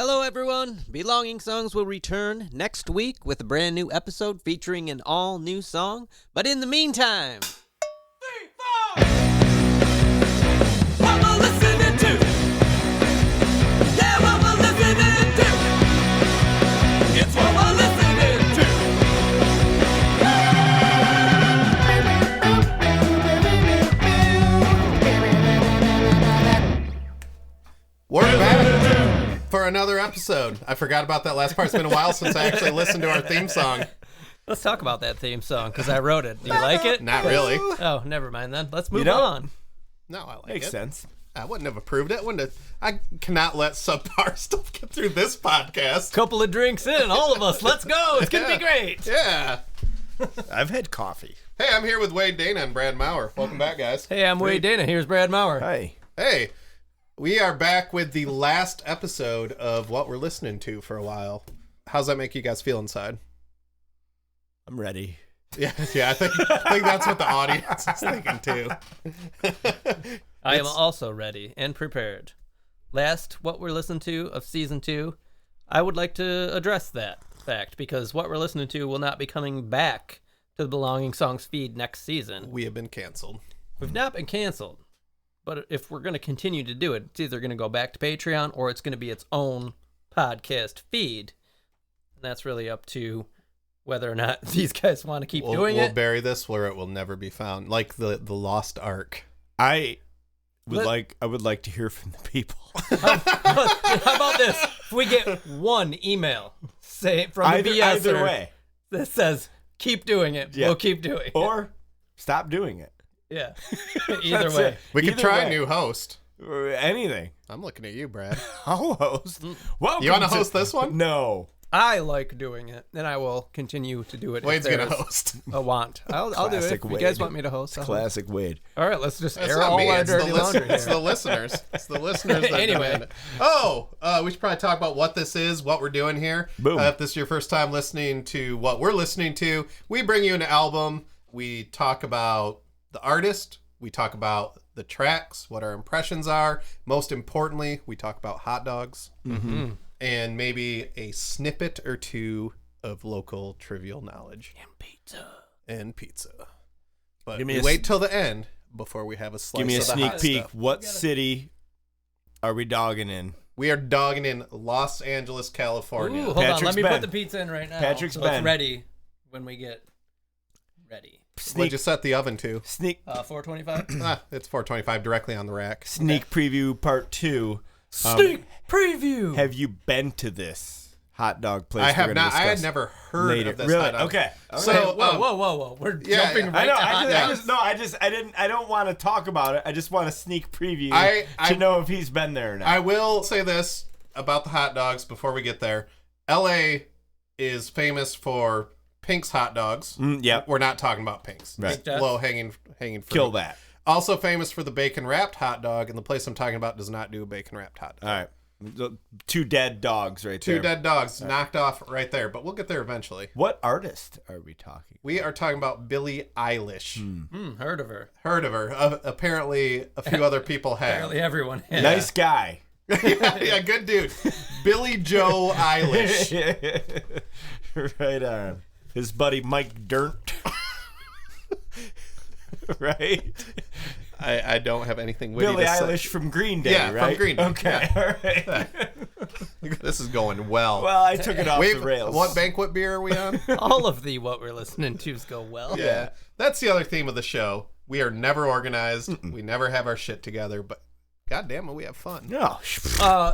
Hello, everyone. Belonging Songs will return next week with a brand new episode featuring an all-new song. But in the meantime... 3, 4! What we're listening to! Yeah, what we're listening to! It's what we're listening to! We're back for another episode. I forgot about that last part. It's been a while since I actually listened to our theme song. Let's talk about that theme song, because I wrote it. Do you like it? Not really. Oh, never mind then. Let's move on. No, I like Makes it. sense. I wouldn't have approved it. I cannot let subpar stuff get through this podcast. Couple of drinks in, all of us. Let's go. It's going to be great. Yeah. I've had coffee. Hey, I'm here with Wade Dana and Brad Maurer. Welcome back, guys. Hey, I'm Wade Dana. Here's Brad Maurer. Hi. Hey, we are back with the last episode of what we're listening to for a while. How's that make you guys feel inside? I'm ready. Yeah, I think that's what the audience is thinking too. I am also ready and prepared. Last what we're listening to of season 2, I would like to address that fact because what we're listening to will not be coming back to the Belonging Songs feed next season. We have been canceled. We've not been canceled, but if we're going to continue to do it, it's either going to go back to Patreon or it's going to be its own podcast feed. And that's really up to whether or not these guys want to keep doing it. We'll bury this where it will never be found, like the Lost Ark. I would like to hear from the people. How about this? If we get one email, say from the BSer either way, that says keep doing it, we'll keep doing it. or stop doing it. Yeah. Either way. We could Either try way. a new host. Or anything. I'm looking at you, Brad. I'll host. Welcome You want to host this one? No. I like doing it, and I will continue to do it. Wade's if gonna there's host. a want. I'll do it. Classic If you guys Wade. want me to host, I'll host. Classic Wade. All right, let's just It's air not all me. our It's dirty laundry It's here. the listeners. It's the listeners that Anyway. demand it. We should probably talk about what this is, what we're doing here. Boom. If this is your first time listening to what we're listening to, we bring you an album. We talk about the artist. We talk about the tracks, what our impressions are. Most importantly, we talk about hot dogs. Mm-hmm. And maybe a snippet or two of local trivial knowledge. And pizza. But Give me we a wait till the end before we have a slice Give me a of the sneak hot peek. stuff. What city are we dogging in? We are dogging in Los Angeles, California. Ooh, hold on. Let Patrick's me Ben. put the pizza in right now. Patrick's so Ben. it's ready when we get ready. What'd you set the oven to? Sneak 425. It's 425 directly on the rack. preview part 2. Sneak preview. Have you been to this hot dog place? I we're have gonna not. I had discuss never heard later? of this. Really? hot dog. Okay. So, whoa. We're yeah, jumping yeah. right I know. to hot dogs. I don't want to talk about it. I just want a sneak preview I to know if he's been there or not. I will say this about the hot dogs before we get there. LA is famous for Pink's hot dogs. Yep. We're not talking about Pink's. Right. Just low hanging fruit. Kill that. Also famous for the bacon wrapped hot dog, and the place I'm talking about does not do a bacon wrapped hot dog. All right. Two dead dogs right there. Two dead dogs knocked off right there, but we'll get there eventually. What artist are we talking? We are talking about Billie Eilish. Heard of her. Heard of her. Apparently, a few other people have. Apparently everyone has. Nice guy. yeah, good dude. Billie Joe Eilish. Right on. His buddy Mike Dirnt. Right? I don't have anything witty Billie to say. Eilish from Green Day, Yeah, right? from Green Day. Okay, all right. This is going well. Well, I took it off the rails. What banquet beer are we on? All of the what we're listening to's go well. Yeah. That's the other theme of the show. We are never organized. We never have our shit together, but goddamn it, we have fun. No.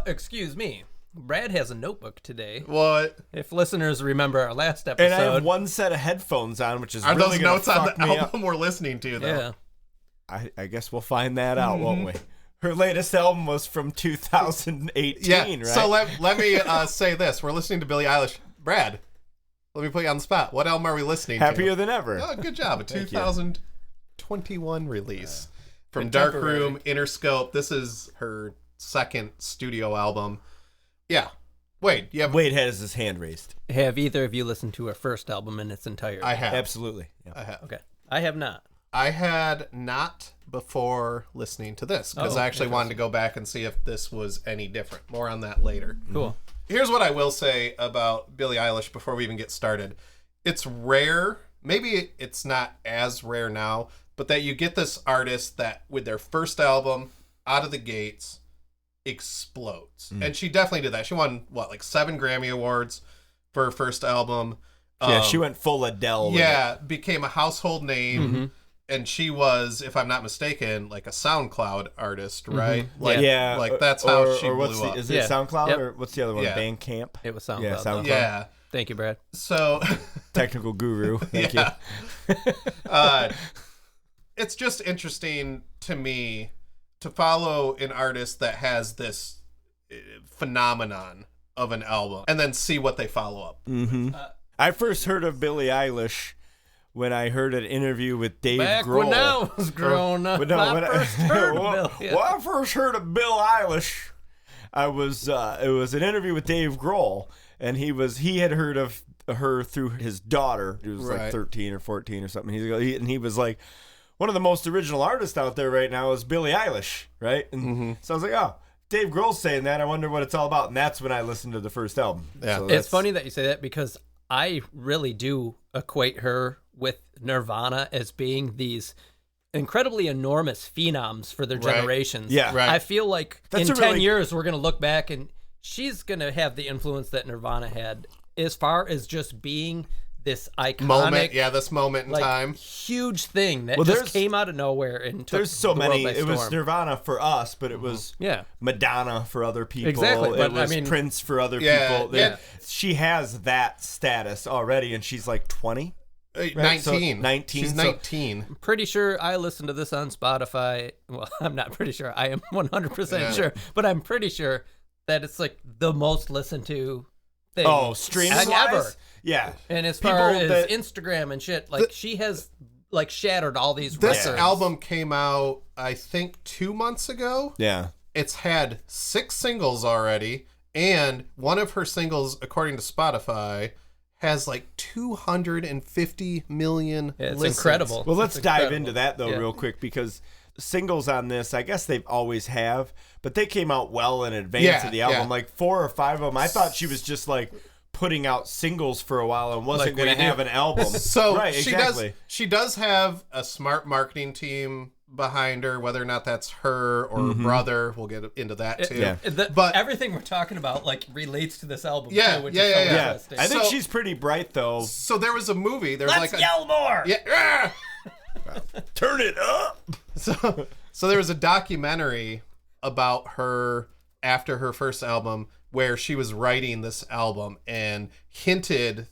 Excuse me. Brad has a notebook today. What? If listeners remember our last episode. And I have one set of headphones on, which is Are really those gonna notes on fuck the me album we're listening to, though? Yeah. I guess we'll find that out, won't we? Her latest album was from 2018, Yeah. right? So let me say this. We're listening to Billie Eilish. Brad, let me put you on the spot. What album are we listening Happier to? than ever. Oh, good job. A Thank you. 2021 release from Dark Room, Interscope. This is her second studio album. Yeah. Wait, you have... Wade has his hand raised. Have either of you listened to her first album in its entirety? I have. Absolutely. Yeah. I have. Okay. I have not. I had not before listening to this because Oh, I actually wanted to go back and see if this was any different. More on that later. Cool. Here's what I will say about Billie Eilish before we even get started. It's rare, maybe it's not as rare now, but that you get this artist that with their first album out of the gates explodes. And she definitely did that. She won, 7 Grammy Awards for her first album. Yeah, she went full Adele. Yeah, became a household name. Mm-hmm. And she was, if I'm not mistaken, like a SoundCloud artist, right? Like, yeah, like that's how she or blew up. Is it SoundCloud Yep. or what's the other one? Yeah. Bandcamp. It was SoundCloud. Yeah, though. SoundCloud. Yeah. Thank you, Brad. So Technical guru. Thank you. It's just interesting to me to follow an artist that has this phenomenon of an album and then see what they follow up. Mm-hmm. I first heard of Billie Eilish when I heard an interview with Dave Back Grohl. when I was growing up, I first heard of Bill Eilish, it was an interview with Dave Grohl, and he had heard of her through his daughter, who was like 13 or 14 or something. He was like, one of the most original artists out there right now is Billie Eilish, right? And so I was like, oh, Dave Grohl's saying that. I wonder what it's all about. And that's when I listened to the first album. Yeah. So It's funny that you say that because I really do equate her with Nirvana as being these incredibly enormous phenoms for their generations. Yeah. Right. I feel like That's in a 10 really- years, we're going to look back and she's going to have the influence that Nirvana had as far as just being this iconic this moment in like, time. huge thing that Well, just there's- came out of nowhere and took There's so the world many. by It was storm. Nirvana for us, but it was Yeah. Madonna for other people. Exactly, It but, was I mean- Prince for other Yeah, people. yeah. She has that status already, and she's like 20. 19. So 19, She's so- 19. Pretty sure I listened to this on Spotify. Well, I'm not pretty sure. I am 100% Yeah. sure, but I'm pretty sure that it's like the most listened to thing. Oh, streaming ever. wise? Yeah. And as People far as that- Instagram and shit, like she has like shattered all these This records. album came out, I think, 2 months ago. Yeah. It's had 6 singles already, and one of her singles, according to Spotify, has like 250 million Yeah, it's listens. incredible. Well, let's It's dive incredible. into that, though, Yeah. real quick, because singles on this, I guess they've always have, but they came out well in advance Yeah, of the album. yeah. Like 4 or 5 of them. I thought she was just like putting out singles for a while and wasn't Like going we to have do. an album. So right, she exactly. does have a smart marketing team behind her, whether or not that's her or her brother. We'll get into that too. Yeah. But everything we're talking about like relates to this album. Yeah, too, which yeah, is so yeah, yeah. Yeah, interesting. I think So- she's pretty bright, though. so there was a movie. There's Let's like a yell more. yeah. Turn it up. So there was a documentary about her after her first album where she was writing this album and hinted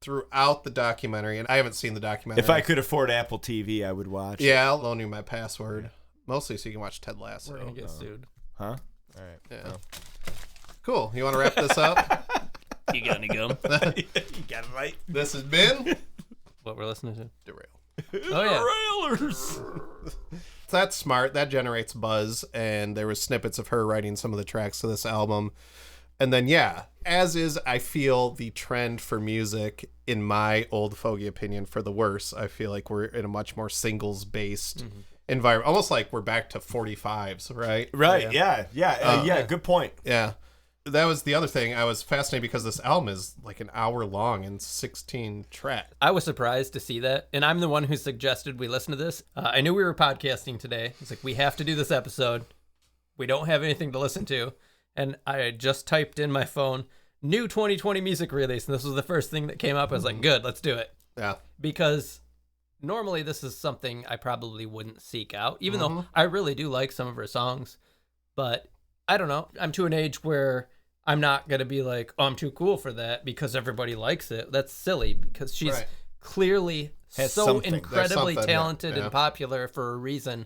throughout the documentary, and I haven't seen the documentary. If I could afford Apple TV, I would watch. Yeah, I'll loan you my password. Mostly so you can watch Ted Lasso. We're gonna get sued. Huh? All right. Yeah. Cool. You want to wrap this up? You got any gum? You got it right. This has been What we're listening to? Derail. Oh yeah. Railers. That's smart. That generates buzz, and there was snippets of her writing some of the tracks to this album. And then, yeah, as is, I feel the trend for music, in my old fogey opinion, for the worse. I feel like we're in a much more singles-based environment, almost like we're back to 45s, right? Right. Yeah. Yeah. Good point. Yeah. That was the other thing. I was fascinated because this album is like an hour long and 16 tracks. I was surprised to see that, and I'm the one who suggested we listen to this. I knew we were podcasting today. It's like, we have to do this episode. We don't have anything to listen to. And I just typed in my phone, new 2020 music release, and this was the first thing that came up. I was like, good, let's do it. Yeah. Because normally this is something I probably wouldn't seek out, even though I really do like some of her songs. But I don't know. I'm to an age where I'm not going to be like, oh, I'm too cool for that because everybody likes it. That's silly because she's Right. clearly Has so something. There's incredibly something, talented yeah. and popular for a reason.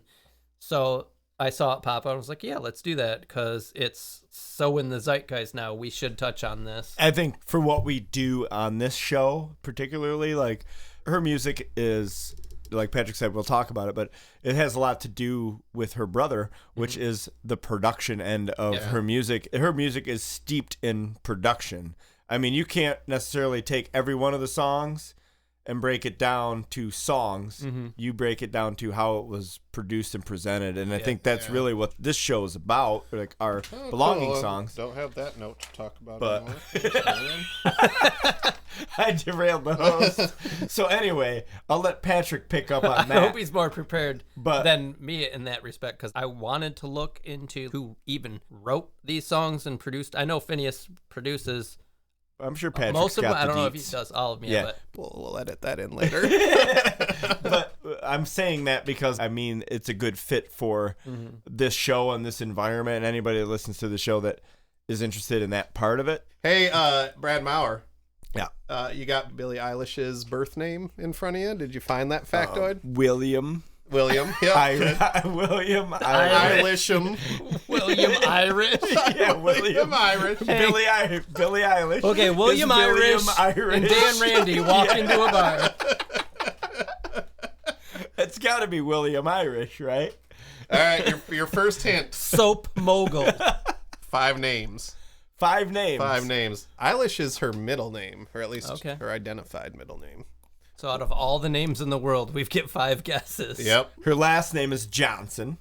So I saw it pop up. I was like, yeah, let's do that because it's so in the zeitgeist now. We should touch on this. I think for what we do on this show, particularly, like her music is, like Patrick said, we'll talk about it, but it has a lot to do with her brother, which is the production end of her music. Her music is steeped in production. I mean, you can't necessarily take every one of the songs and break it down to songs. Mm-hmm. You break it down to how it was produced and presented. And I think that's really what this show is about, like our belonging cool. songs. Don't have that note to talk about But- anymore. I derailed the host. So anyway, I'll let Patrick pick up on I that. hope he's more prepared But- than me in that respect, because I wanted to look into who even wrote these songs and produced. I know Phineas produces I'm sure Patrick's most of them. got I don't the know if he deets. does all of them, Yeah. but We'll edit that in later. But I'm saying that because, I mean, it's a good fit for this show and this environment, and anybody that listens to the show that is interested in that part of it. Hey, Brad Maurer. Yeah. You got Billie Eilish's birth name in front of you? Did you find that factoid? William. William. Yeah. William Eilisham. William Irish. Yeah, William. Irish. Billie Eilish. Okay, William Irish, and Dan Randy walk into a bar. It's got to be William Irish, right? All right, your first hint. Soap mogul. 5 names. 5 names. 5 names. Eilish is her middle name, or at least Okay. her identified middle name. So out of all the names in the world, we've get 5 guesses. Yep. Her last name is Johnson.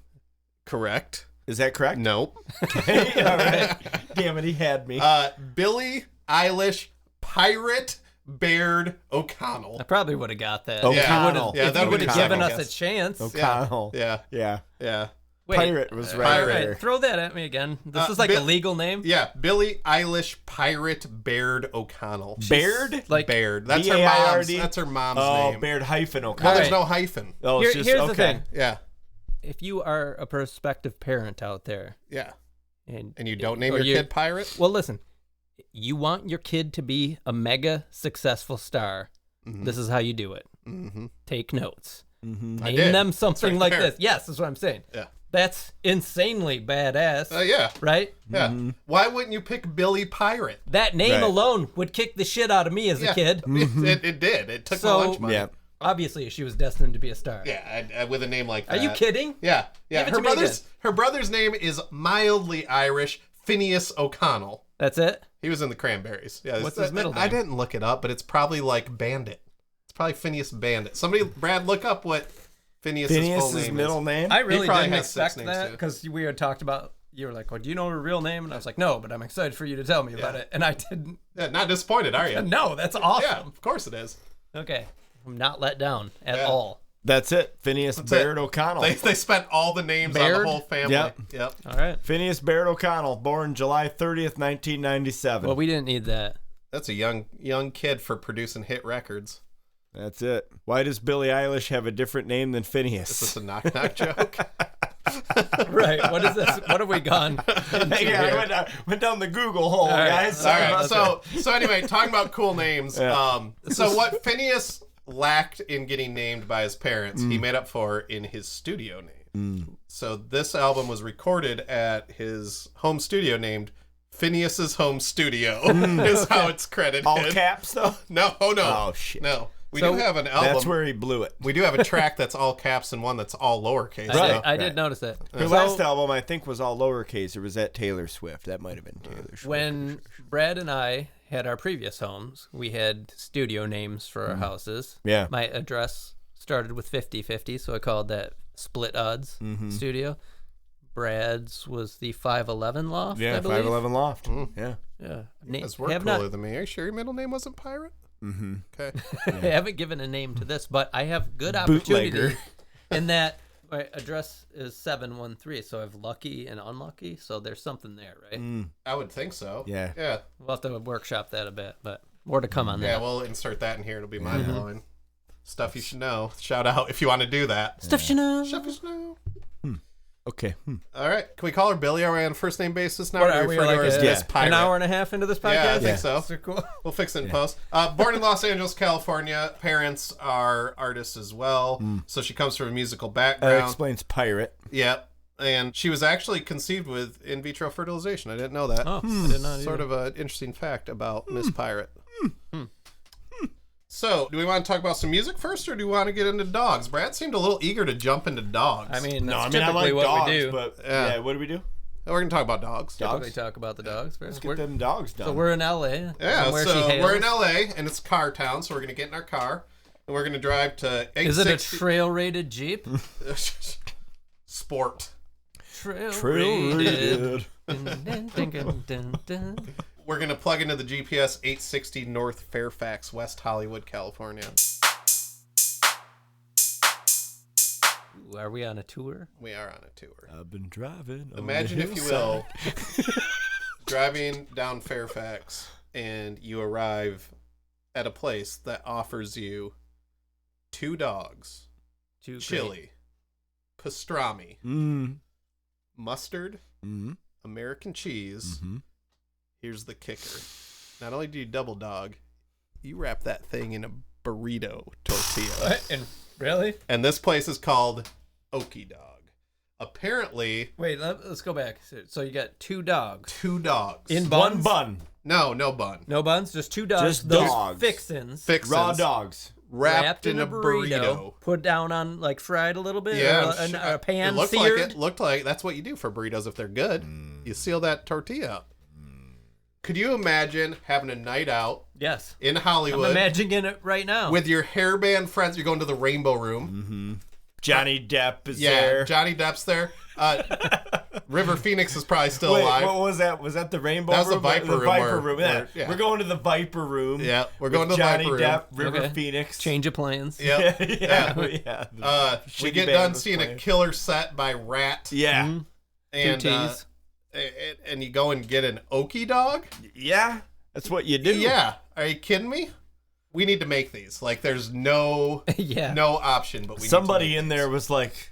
Correct. Is that correct? Nope. Okay, all right. Damn it, he had me. Billie Eilish Pirate Baird O'Connell. I probably would have got that. O'Connell. Yeah, If that you would have O'Connell, given us I a guess. chance. O'Connell. Yeah. Yeah. Yeah. Wait, Pirate was right all there. right, throw that at me again. This is like Bill- a legal name. Yeah. Billie Eilish Pirate Baird O'Connell. Baird? Like Baird. That's her B-A-I-R-D? mom's. That's her mom's Oh, name. Baird hyphen Well, O'Connell. there's Right. no hyphen. Oh, it's just, here's okay. the thing. Yeah. If you are a prospective parent out there, Yeah. and And you don't name or your kid Pirate? well, listen, you want your kid to be a mega successful star. This is how you do it. Mm-hmm. Take notes. I Name did. them something It's like right there. this. Yes, that's what I'm saying. Yeah. That's insanely badass, Yeah. right? Yeah. Why wouldn't you pick Billy Pirate? That name Right. alone would kick the shit out of me as a kid. It did. It took So- my lunch money. Yeah. Obviously, she was destined to be a star. Yeah, with a name like that. Are you kidding? Yeah. Yeah. Give it Her to me brother's name is mildly Irish, Phineas O'Connell. That's it? He was in the Cranberries. Yeah. What's his middle I name? didn't look it up, but it's probably like Bandit. It's probably Phineas Bandit. Somebody, Brad, look up what Phineas's full Phineas's name middle is. name? I really probably didn't has 6 expect names, that too. because we had talked about, you were like, well, do you know her real name? And I was like, no, but I'm excited for you to tell me about it. And I didn't. Yeah, not disappointed, are you? No, that's awesome. Yeah, of course it is. Okay. I'm not let down at Yeah. all. That's it. Phineas Baird it. O'Connell. They spent all the names on Baird? the whole family. Yep. All right. Phineas Baird O'Connell, born July 30th, 1997. Well, we didn't need that. That's a young kid for producing hit records. That's it. Why does Billie Eilish have a different name than Is Phineas? this a knock-knock joke? Right. What is this? What have we gone? Yeah, I went down the Google hole, right. guys. All Sorry right. about So anyway, talking about cool names. Yeah. So what Phineas lacked in getting named by his parents, Mm. he made up for in his studio name. So this album was recorded at his home studio named Phineas's Home Studio. Is how it's credited. All caps, though? No. Oh no. Oh, shit. No. We So do have an album. That's where he blew it. We do have a track that's all caps and one that's all lowercase. Right. I did notice that. Her last album, I think, was all lowercase. It was at Taylor Swift. That might have been Taylor Swift. When Brad and I had our previous homes, we had studio names for our houses. Yeah. My address started with 50/50, so I called that Split Odds Studio. Brad's was the 511 Loft, Yeah, I believe. 511 Loft. Yeah. Yeah. That's work have cooler not, than me. Are you sure your middle name wasn't Pirate? Mm-hmm. Okay. I haven't given a name to this, but I have good opportunity Bootlegger. in that my address is 713, so I have lucky and unlucky, so there's something there, right? I would think so. Yeah. Yeah. We'll have to workshop that a bit, but more to come on Yeah, that. we'll insert that in here. It'll be mind blowing. Stuff you should know. Shout out if you want to do that. Stuff you know. Stuff you should know. Okay. All right. Can we call her Billy? Are we on a first name basis now? What, Or do are we we refer to like her as a- Miss Pirate? an hour and a half into this podcast? Yeah, I think so. So cool. We'll fix it in post. Born in Los Angeles, California. Parents are artists as well. So she comes from a musical That background. explains pirate. Yep. And she was actually conceived with in vitro fertilization. I didn't know that. Oh, I did not Sort either. of an interesting fact about Miss Pirate. So, do we want to talk about some music first, or do we want to get into dogs? Brad seemed a little eager to jump into dogs. I mean, that's I typically like what dogs, we do. but Yeah. what do we do? we're going to talk about dogs. Typically talk about the dogs. Let's get them dogs done. So we're in LA. Yeah, from where so she hails. we're in LA, and it's car town, so we're going to get in our car. and we're going to drive to 860. Is it a trail-rated Jeep? Sport. Trail-rated. We're going to plug into the GPS 860 North Fairfax, West Hollywood, California. Ooh, are we on a tour? We are on a tour. I've been driving. Imagine, if you will, driving down Fairfax, and you arrive at a place that offers you 2 dogs, chili, pastrami, mustard, American cheese. Here's the kicker. Not only do you double dog, you wrap that thing in a burrito tortilla. What? And really? And this place is called Okie Dog. Apparently... Wait, let's go back. So you got 2 dogs. 2 dogs. In One buns? bun. No bun. No buns? Just 2 dogs? Just Those dogs. Fixins. Raw dogs. Wrapped in a burrito. Put down on, like, fried a little bit? Yeah. Or a pan it seared? looked like that's what you do for burritos if they're good. You seal that tortilla up. Could you imagine having a night out Yes. in Hollywood I'm imagining it right now. with your hairband friends? You're going to the Rainbow Room. Johnny Depp is there. Johnny Depp's there. River Phoenix is probably still Wait, alive. what was that? Was that the Rainbow That was Room? the Viper Room Viper where- Room. where- yeah. We're going to the Viper Room. Yeah, we're going to the Johnny Viper Depp, Room. River Okay. Phoenix. Change of plans. Yep. yeah. We Shitty get band done was seeing a playing. killer set by Rat. Yeah. Mm-hmm. And, 2 T's. and you go and get an Okie Dog? Yeah. That's what you do. Yeah. Are you kidding me? We need to make these. Like, there's no Yeah. no option, but we Somebody need to in make there was like,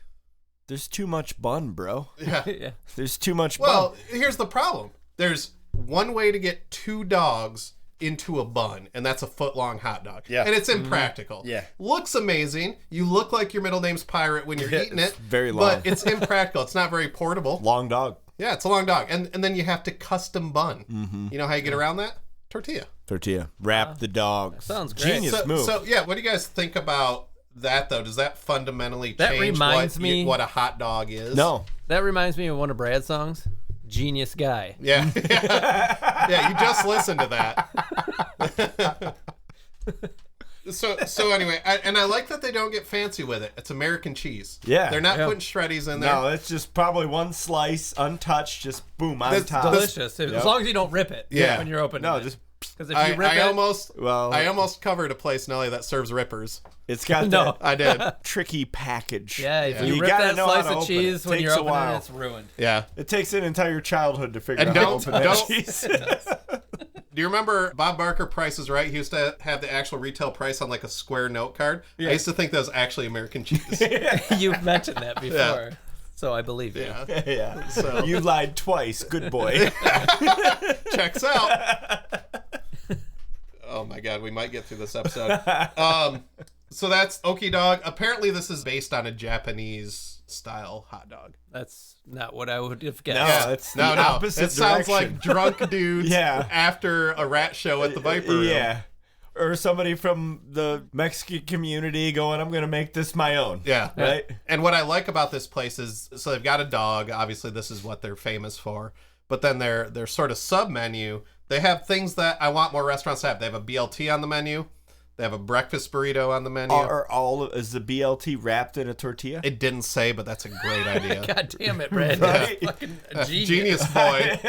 there's too much bun, bro. these. Yeah. Yeah. There's too much bun. Well, here's the problem. There's one way to get 2 dogs into a bun, and that's a foot-long hot dog. Yeah. And it's impractical. Yeah. Looks amazing. You look like your middle name's Pirate when you're eating It's it. very long. But it's impractical. It's not very portable. Long dog. Yeah, it's a long dog. And then you have to custom bun. You know how you get around that? Tortilla. Tortilla. Wrap the dogs. sounds great. Genius move. So, yeah, what do you guys think about that, though? Does that fundamentally That change reminds me- what a hot dog is? No. That reminds me of one of Brad's songs. Genius Guy. Yeah. Yeah, you just listened to that. So anyway, I like that they don't get fancy with it. It's American cheese. Yeah. They're not Yeah. putting shreddies in there. No, it's just probably one slice, untouched, just boom, on That's top. Delicious. As long as you don't rip it Yeah. when you're opening No, it. just Because if you rip I it... almost covered a place in LA that serves rippers. it's got No. I did. that tricky package. Yeah, if Yeah. you You rip gotta that know how slice to of open cheese it. when Takes you're a opening while. it, it's ruined. Yeah. It takes an entire childhood to figure And out how to don't- open that don't- cheese. Do you remember Bob Barker Price is Right? He used to have the actual retail price on like a square note card. I used to think that was actually American cheese. You've mentioned that before. So I believe you. Yeah. yeah. So You lied twice. Good boy. checks out. Oh my god, we might get through this episode. So that's Okie Dog. Apparently this is based on a Japanese style hot dog. That's not what I would have guessed. No, Yeah. it's no, the no. opposite It sounds direction. like drunk dudes Yeah. after a rat show at the Viper Room. Yeah. Or somebody from the Mexican community going, I'm going to make this my own. Yeah. Right? And what I like about this place is, so they've got a dog. Obviously, this is what they're famous for. But then their sort of sub menu, they have things that I want more restaurants to have. They have a BLT on the menu. They have a breakfast burrito on the menu. Is the BLT wrapped in a tortilla? It didn't say, but that's a great idea. God damn it, Brad. Right? You're fucking a genius. Genius boy.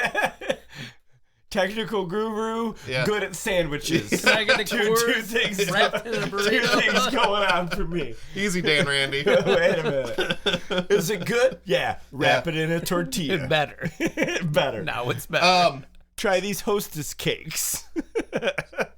Technical guru, Yeah. good at sandwiches. Bag of two Coors things, wrapped in a two burrito. things going on for me. Easy, Dan Randy. Wait a minute. Is it good? Yeah. Wrap it in a tortilla. Better. Better. Now it's better. Try these Hostess cakes.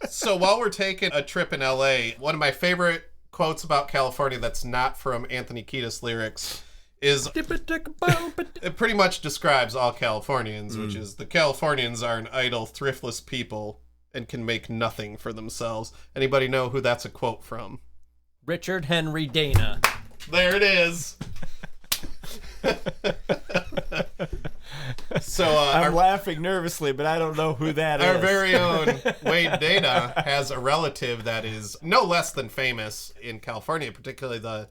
So while we're taking a trip in LA, one of my favorite quotes about California that's not from Anthony Kiedis lyrics is it pretty much describes all Californians, which is the Californians are an idle, thriftless people and can make nothing for themselves. Anybody know who that's a quote from? Richard Henry Dana. There it is. So I'm laughing nervously, but I don't know who that is. our very own Wade Dana has a relative that is no less than famous in California, particularly the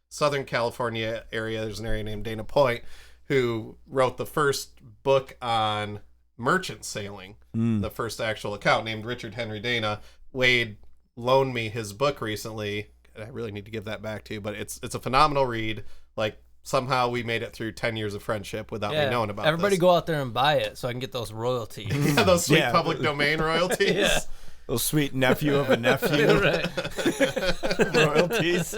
Southern California area. There's an area named Dana Point who wrote the first book on merchant sailing, the first actual account, named Richard Henry Dana. Wade loaned me his book recently. I really need to give that back to you, but it's a phenomenal read. Like, somehow we made it through 10 years of friendship without me knowing about Everybody this. go out there and buy it so I can get those royalties. Yeah, those sweet public domain royalties. Yeah. Those sweet nephew of a nephew royalties.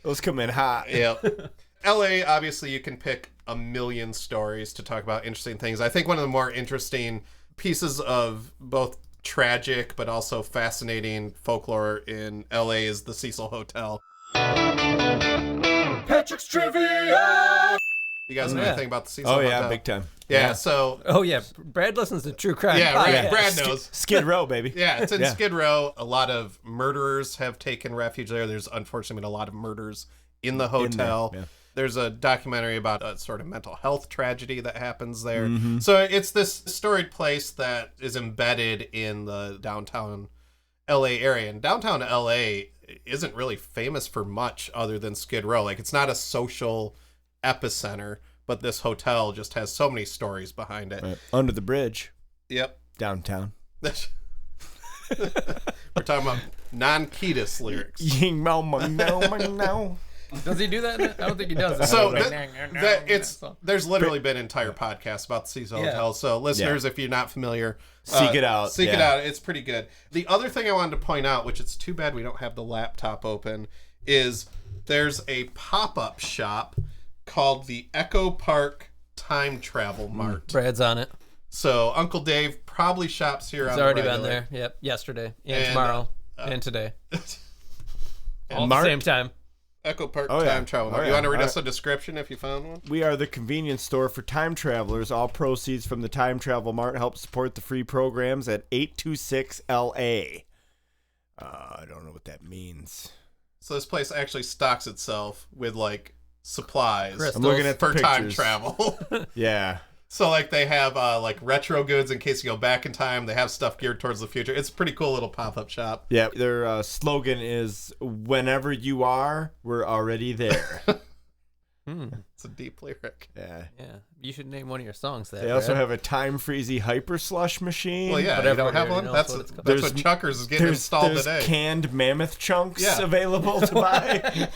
Those come in hot. Yep. LA, obviously, you can pick a million stories to talk about interesting things. I think one of the more interesting pieces of both tragic but also fascinating folklore in LA is the Cecil Hotel. Patrick's Trivia! You guys know anything about the Cecil Oh, Hotel? yeah, big time. Yeah, so... Oh, yeah. Brad listens to True Crime. Yeah, podcast. Brad knows. Skid Row, baby. Yeah, it's in Skid Row. A lot of murderers have taken refuge there. There's unfortunately been a lot of murders in the hotel. Yeah. There's a documentary about a sort of mental health tragedy that happens there. Mm-hmm. So it's this storied place that is embedded in the downtown LA area. And downtown LA isn't really famous for much other than Skid Row. Like, it's not a social epicenter, but this hotel just has so many stories behind it. Right. Under the bridge. Yep. Downtown. We're talking about non-Ketis lyrics. Does he do that? I don't think he does. So there's literally been entire podcasts about the Cecil Hotel. So listeners, if you're not familiar, seek it out. Seek it out. It's pretty good. The other thing I wanted to point out, which it's too bad we don't have the laptop open, is there's a pop-up shop called the Echo Park Time Travel Mart. Brad's on it. So Uncle Dave probably shops here. He's already been there. Yep. Yesterday and tomorrow and today. All at the same time. Echo Park Time Travel Mart. You want to read us a description if you found one? We are the convenience store for time travelers. All proceeds from the Time Travel Mart help support the free programs at 826 LA. I don't know what that means. So this place actually stocks itself with like supplies Crystals. I'm looking at the for time pictures. travel. Yeah. So like they have like retro goods in case you go back in time. They have stuff geared towards the future. It's a pretty cool little pop-up shop. Yeah, their slogan is, whenever you are, we're already there. It's a deep lyric. Yeah. Yeah. You should name one of your songs that. They also Brad. have a time freezy hyper slush machine. Well, yeah, Whatever you don't have already one? knows That's what it's called. that's what Chuckers is getting installed there's today. canned mammoth chunks Yeah. available to buy.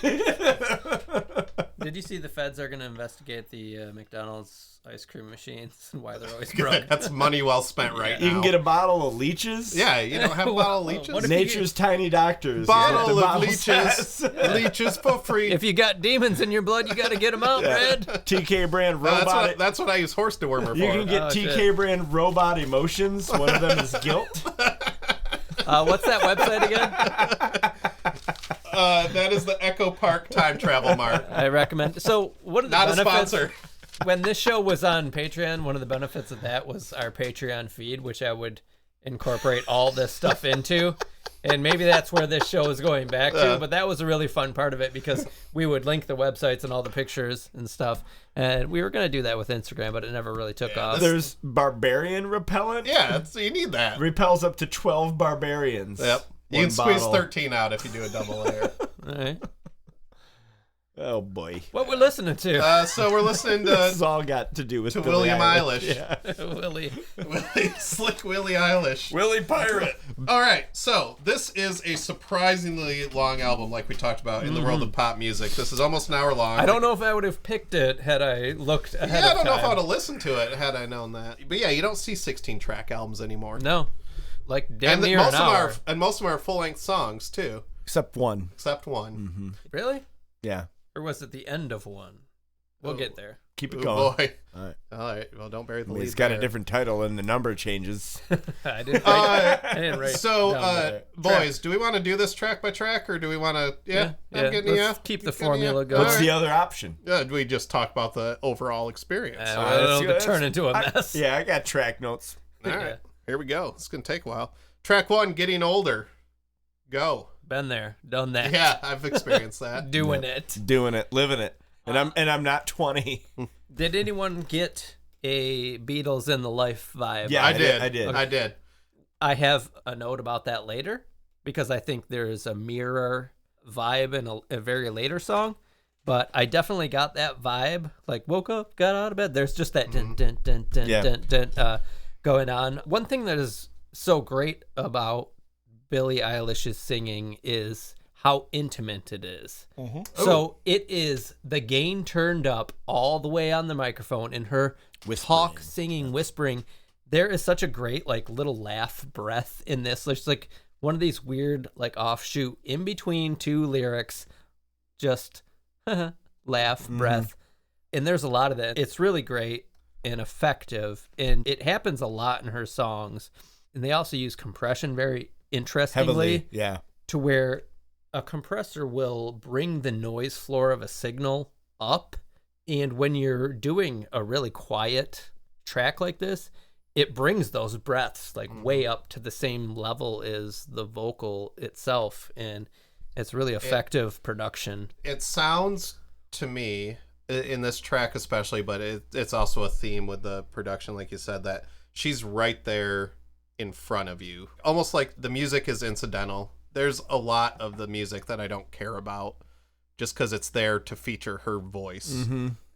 Did you see the feds are going to investigate the McDonald's ice cream machines and why they're always broke? That's money well spent right now. You can get a bottle of leeches. Yeah, you don't have a bottle of leeches? What if you Nature's Tiny Doctors. Bottle is what the of bottle leeches. says. Leeches for free. If you got demons in your blood, you got to get them out, Brad. TK brand robot. That's what I use horse dewormer for. You can get Oh, TK shit. brand robot emotions. One of them is guilt. What's that website again? That is the Echo Park Time Travel Mart. I recommend. So, one of the Not a benefits sponsor. when this show was on Patreon, one of the benefits of that was our Patreon feed, which I would incorporate all this stuff into. And maybe that's where this show is going back to. But that was a really fun part of it because we would link the websites and all the pictures and stuff. And we were going to do that with Instagram, but it never really took off. There's barbarian repellent. Yeah, you need that. Repels up to 12 barbarians. Yep. You One can squeeze bottle. 13 out if you do a double layer. All right. Oh boy. What we're listening to. So we're listening This has to all got to do with Billie William Eilish. Yeah. Willie. Slick Willie Eilish. Willie Pirate. All right, so this is a surprisingly long album, like we talked about in the world of pop music. This is almost an hour long. I don't know if I would have picked it had I looked ahead Yeah, I of don't know if I time. would have listened to it had I known that. But yeah, you don't see 16-track albums anymore. No. Like damn And near most an of them hour. most of them are full-length songs too, Except one. except one. Really? Yeah. Or was it the end of one? We'll get there. Keep it Oh going. boy! All right. All right, well, don't bury the I mean, lead. it's got there. a different title and the number changes. I didn't write, I didn't write So, down the boys, do we want to do this track by track, or do we want to? Yeah, I'm getting Let's you. keep the Getting formula you. going. What's the other option? We just talk about the overall experience. It'll that's- turn into a mess. Yeah, I got track notes. All right, yeah. here we go. It's gonna take a while. Track 1, Getting Older. Go. Been there, done that. Yeah, I've experienced that. Doing it. Doing it, living it. And I'm not 20. Did anyone get a Beatles in the Life vibe? Yeah, I did. I did. I did. I have a note about that later because I think there's a mirror vibe in a very later song. But I definitely got that vibe. Like, woke up, got out of bed. There's just that dun, dun, dun, dun, Yeah. dun, dun, going on. One thing that is so great about Billie Eilish's singing is how intimate it is. So it is the gain turned up all the way on the microphone, and her talk, singing, whispering. There is such a great like little laugh breath in this. There's like one of these weird like offshoot in between two lyrics, just laugh breath, and there's a lot of that. It's really great and effective, and it happens a lot in her songs. And they also use compression very interestingly, heavily, to where a compressor will bring the noise floor of a signal up, and when you're doing a really quiet track like this, it brings those breaths like way up to the same level as the vocal itself, and it's really effective production. It sounds to me in this track especially, but it's also a theme with the production, like you said, that she's right there in front of you, almost like the music is incidental. There's a lot of the music that I don't care about just because it's there to feature her voice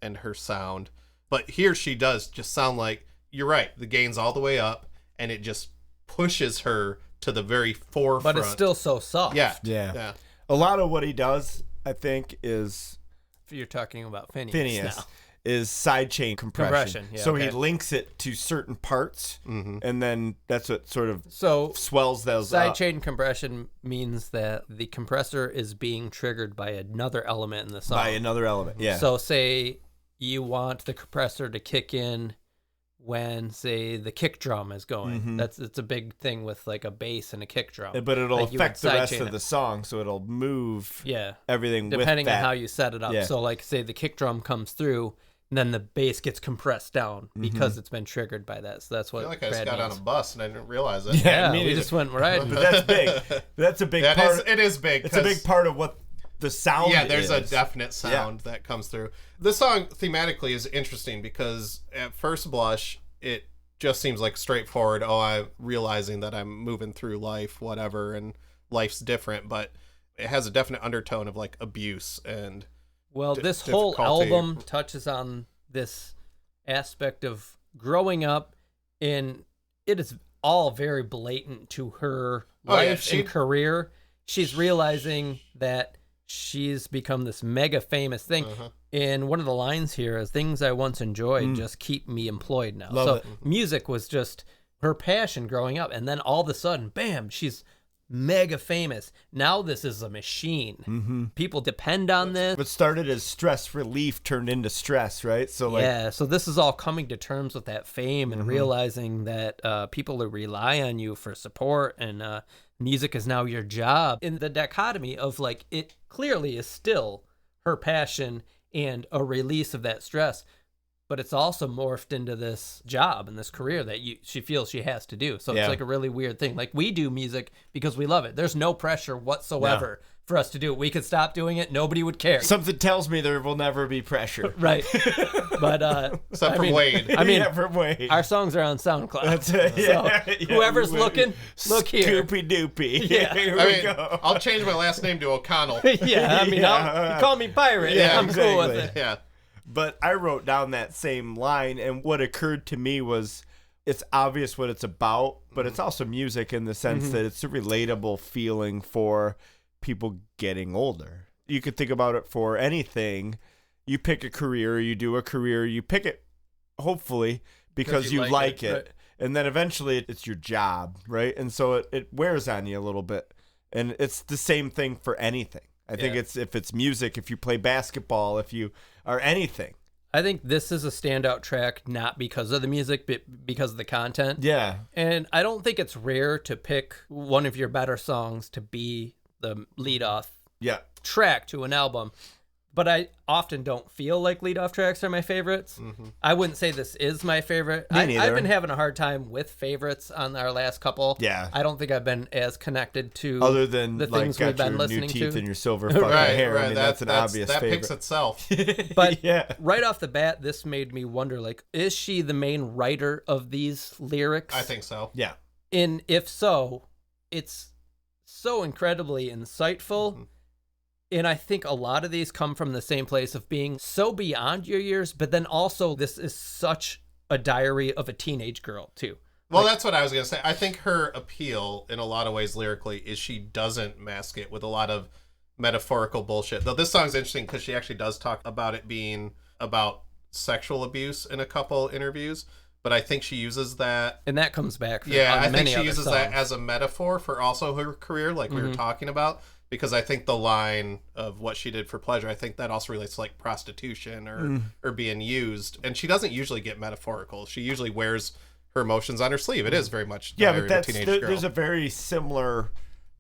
and her sound, but here she does just sound like, you're right, the gain's all the way up and it just pushes her to the very forefront, but it's still so soft. Yeah. A lot of what he does, I think, is You're talking about Phineas now. Is sidechain compression. Yeah, so he links it to certain parts, and then that's what sort of swells those up. Sidechain compression means that the compressor is being triggered by another element in the song. By another element, yeah. So say you want the compressor to kick in when, say, the kick drum is going. It's a big thing with like a bass and a kick drum. But it'll affect the rest of the song, so it'll move everything depending with that. on how you set it up. Yeah. So like say the kick drum comes through, and then the bass gets compressed down because it's been triggered by that. So that's what I feel like I just Brad got means. on a bus and I didn't realize it. Yeah, we just went right. But that's big. That's a big part. It is big. It's a big part of what the sound is. Yeah, there's a definite sound that comes through. This song thematically is interesting because at first blush, it just seems like straightforward. Oh, I'm realizing that I'm moving through life, whatever, and life's different, but it has a definite undertone of like abuse and this whole album touches on this aspect of growing up, and it is all very blatant to her life and career. She's realizing that she's become this mega famous thing. And one of the lines here is, things I once enjoyed just keep me employed now. Love it. Music was just her passion growing up. And then all of a sudden, bam, she's mega famous. Now this is a machine. People depend on this. What started as stress relief turned into stress, right? So like, so this is all coming to terms with that fame and realizing that people rely on you for support, and music is now your job. In the dichotomy of like, it clearly is still her passion and a release of that stress, but it's also morphed into this job and this career that she feels she has to do. So it's like a really weird thing. Like, we do music because we love it. There's no pressure whatsoever for us to do it. We could stop doing it. Nobody would care. Something tells me there will never be pressure. Right. But except for Wade. I mean, for Wade. Our songs are on SoundCloud. That's it. Whoever's looking, look here. Scoopy doopy. Yeah. Here I we mean, go. I'll change my last name to O'Connell. Yeah, I mean, you call me pirate. Yeah, I'm cool with exactly. it. Yeah. But I wrote down that same line, and what occurred to me was, it's obvious what it's about, but it's also music in the sense that it's a relatable feeling for people getting older. You could think about it for anything. You pick a career, you do a career, you pick it, hopefully, because you like it. Right. And then eventually it's your job, right? And so it wears on you a little bit. And it's the same thing for anything. I think if it's music, if you play basketball, if you are anything. I think this is a standout track, not because of the music, but because of the content. Yeah. And I don't think it's rare to pick one of your better songs to be the lead-off track to an album. But I often don't feel like lead-off tracks are my favorites. I wouldn't say this is my favorite. I've been having a hard time with favorites on our last couple. Yeah. I don't think I've been as connected to other than the like things we've been your listening new teeth to. and your silver fucking hair. I mean, that's an obvious that favorite. picks itself. But right off the bat, this made me wonder, like, is she the main writer of these lyrics? I think so. Yeah. And if so, it's so incredibly insightful. And I think a lot of these come from the same place of being so beyond your years, but then also this is such a diary of a teenage girl, too. Well, that's what I was going to say. I think her appeal in a lot of ways lyrically is she doesn't mask it with a lot of metaphorical bullshit. Though this song's interesting because she actually does talk about it being about sexual abuse in a couple interviews. But I think she uses that. And that comes back. I think she uses that as a metaphor for also her career, like we were talking about. Because I think the line of what she did for pleasure, I think that also relates to like prostitution or being used. And she doesn't usually get metaphorical. She usually wears her emotions on her sleeve. It is very much but that's a teenage girl. There's a very similar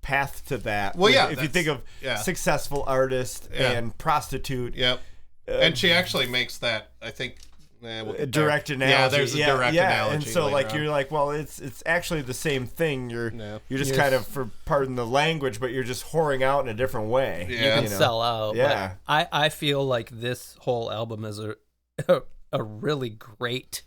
path to that. Well, if you think of successful artist and prostitute. Yep. And she actually makes that, I think, a direct analogy. Yeah, there's a direct analogy. And so like you're like, well, it's actually the same thing. You're just kind of, for pardon the language, but you're just whoring out in a different way. Yeah. You can sell out. Yeah. I feel like this whole album is a really great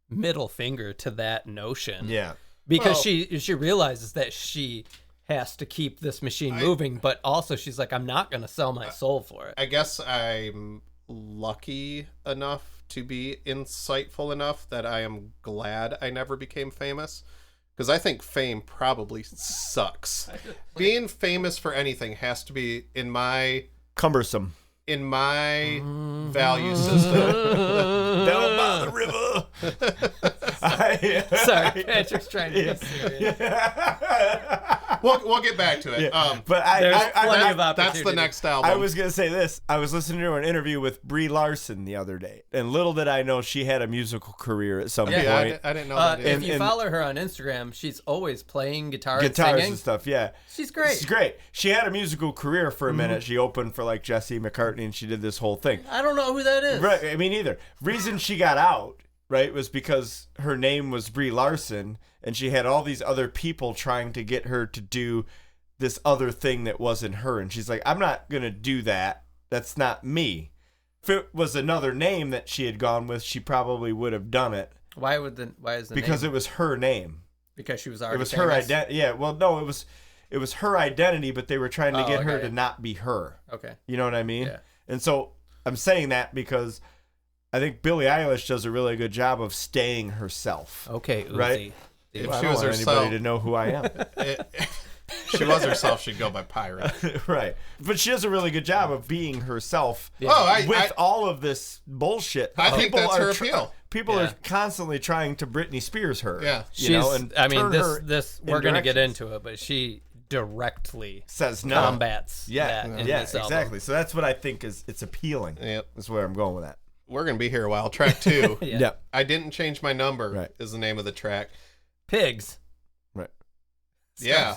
middle finger to that notion. Yeah. Because she realizes that she has to keep this machine moving, but also she's like, I'm not going to sell my soul for it. I guess I'm lucky enough to be insightful enough that I am glad I never became famous, because I think fame probably sucks. Being famous for anything has to be, in my cumbersome, in my value system. Down by the river. Sorry, Patrick's trying to be serious. We'll get back to it. But that's the next album. I was going to say this. I was listening to an interview with Brie Larson the other day, and little did I know she had a musical career at some point. I didn't know that. If you follow her on Instagram, she's always playing guitars and singing. And stuff, yeah. She's great. She's great. She had a musical career for a minute. She opened for like Jesse McCartney, and she did this whole thing. I don't know who that is. Right, I mean, either. Reason she got out, right, was because her name was Brie Larson, and she had all these other people trying to get her to do this other thing that wasn't her. And she's like, I'm not going to do that. That's not me. If it was another name that she had gone with, she probably would have done it. Why is the because name? It was her name. Because she was already It was famous? her identity. Yeah, well, no, it was her identity, but they were trying to get her to not be her. Okay. You know what I mean? Yeah. And so I'm saying that because I think Billie Eilish does a really good job of staying herself. Okay, Uzi. Right? If I she don't was want herself, anybody to know who I am. she was herself, she'd go by Pirate. Right. But she does a really good job of being herself Yeah. with all of this bullshit. I think that's her appeal. People are constantly trying to Britney Spears her. Yeah. We're going to get into it, but she directly says no. combats that in this album. Exactly. So that's what I think it's appealing. Yep. That's where I'm going with that. We're going to be here a while. Track 2. Yeah. I Didn't Change My Number is the name of the track. Pigs. Right.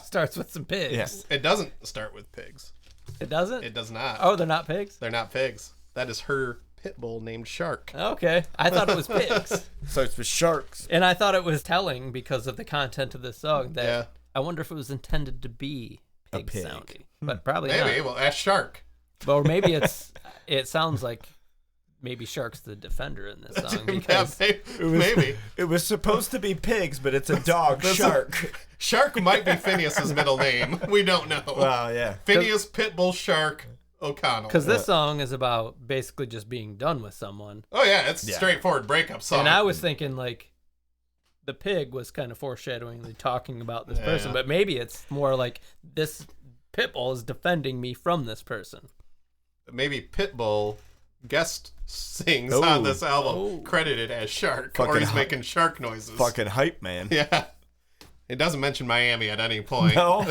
Starts with some pigs. Yes. It doesn't start with pigs. It doesn't? It does not. Oh, they're not pigs? They're not pigs. That is her pit bull named Shark. Okay. I thought it was pigs. Starts with sharks. And I thought it was telling because of the content of this song that I wonder if it was intended to be pig sounding. But probably maybe. not. Well, ask Shark. Or maybe it sounds like maybe Shark's the defender in this song because maybe it was supposed to be pigs, but it's a dog. Shark. Shark might be Phineas's middle name. We don't know. Well, yeah. Phineas Pitbull Shark O'Connell. Because this song is about basically just being done with someone. Oh yeah, it's a straightforward breakup song. And I was thinking like the pig was kind of foreshadowingly talking about this person, but maybe it's more like this Pitbull is defending me from this person. Maybe Pitbull guest sings on this album, credited as Shark, or he's making shark noises. Fucking hype, man. Yeah. It doesn't mention Miami at any point. No,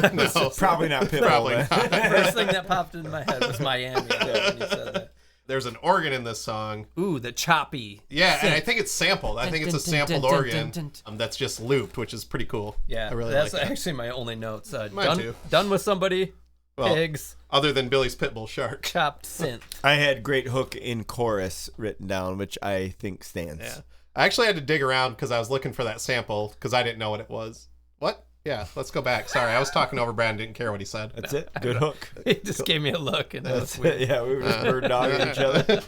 probably not Pitbull. Probably not. First thing that popped into my head was Miami when you said that. There's an organ in this song. Ooh, the choppy. Yeah, synth. and I think it's sampled. I think it's a sampled organ that's just looped, which is pretty cool. Yeah, I really that's like that. actually my only notes. Mine too. Done with somebody. Well, pigs. Other than Billy's Pitbull Shark. Chopped synth. I had great hook in chorus written down, which I think stands. Yeah. I actually had to dig around because I was looking for that sample because I didn't know what it was. What? Yeah, let's go back. Sorry, I was talking over Brad and didn't care what he said. That's it. Good hook. He just gave me a look. And That's it. Yeah, we were just bird dogging each other.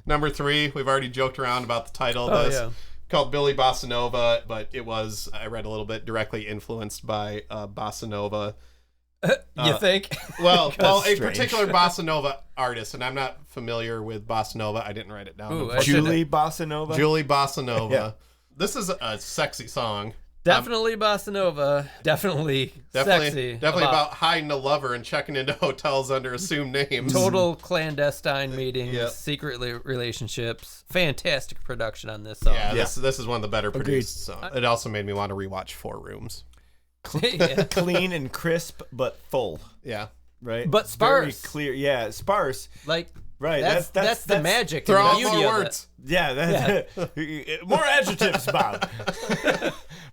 Number 3, we've already joked around about the title of this. Called Billy Bossa Nova, but it was, I read a little bit, directly influenced by Bossa Nova. You think? Well, a particular Bossa Nova artist, and I'm not familiar with Bossa Nova. I didn't write it down. Julie Bossa Nova? Julie Bossa Nova. Yeah. This is a sexy song. Definitely bossa nova. Definitely sexy. Definitely about hiding a lover and checking into hotels under assumed names. Total clandestine meetings, Yep. secret relationships. Fantastic production on this song. Yeah, this is one of the better produced songs. It also made me want to rewatch 4 Rooms. Yeah. Clean and crisp, but full. Yeah. Right? But sparse. Very clear. Yeah, sparse. Like, Right. That's the magic. Throw and the out beauty more of words. Yeah, that's more adjectives, Bob.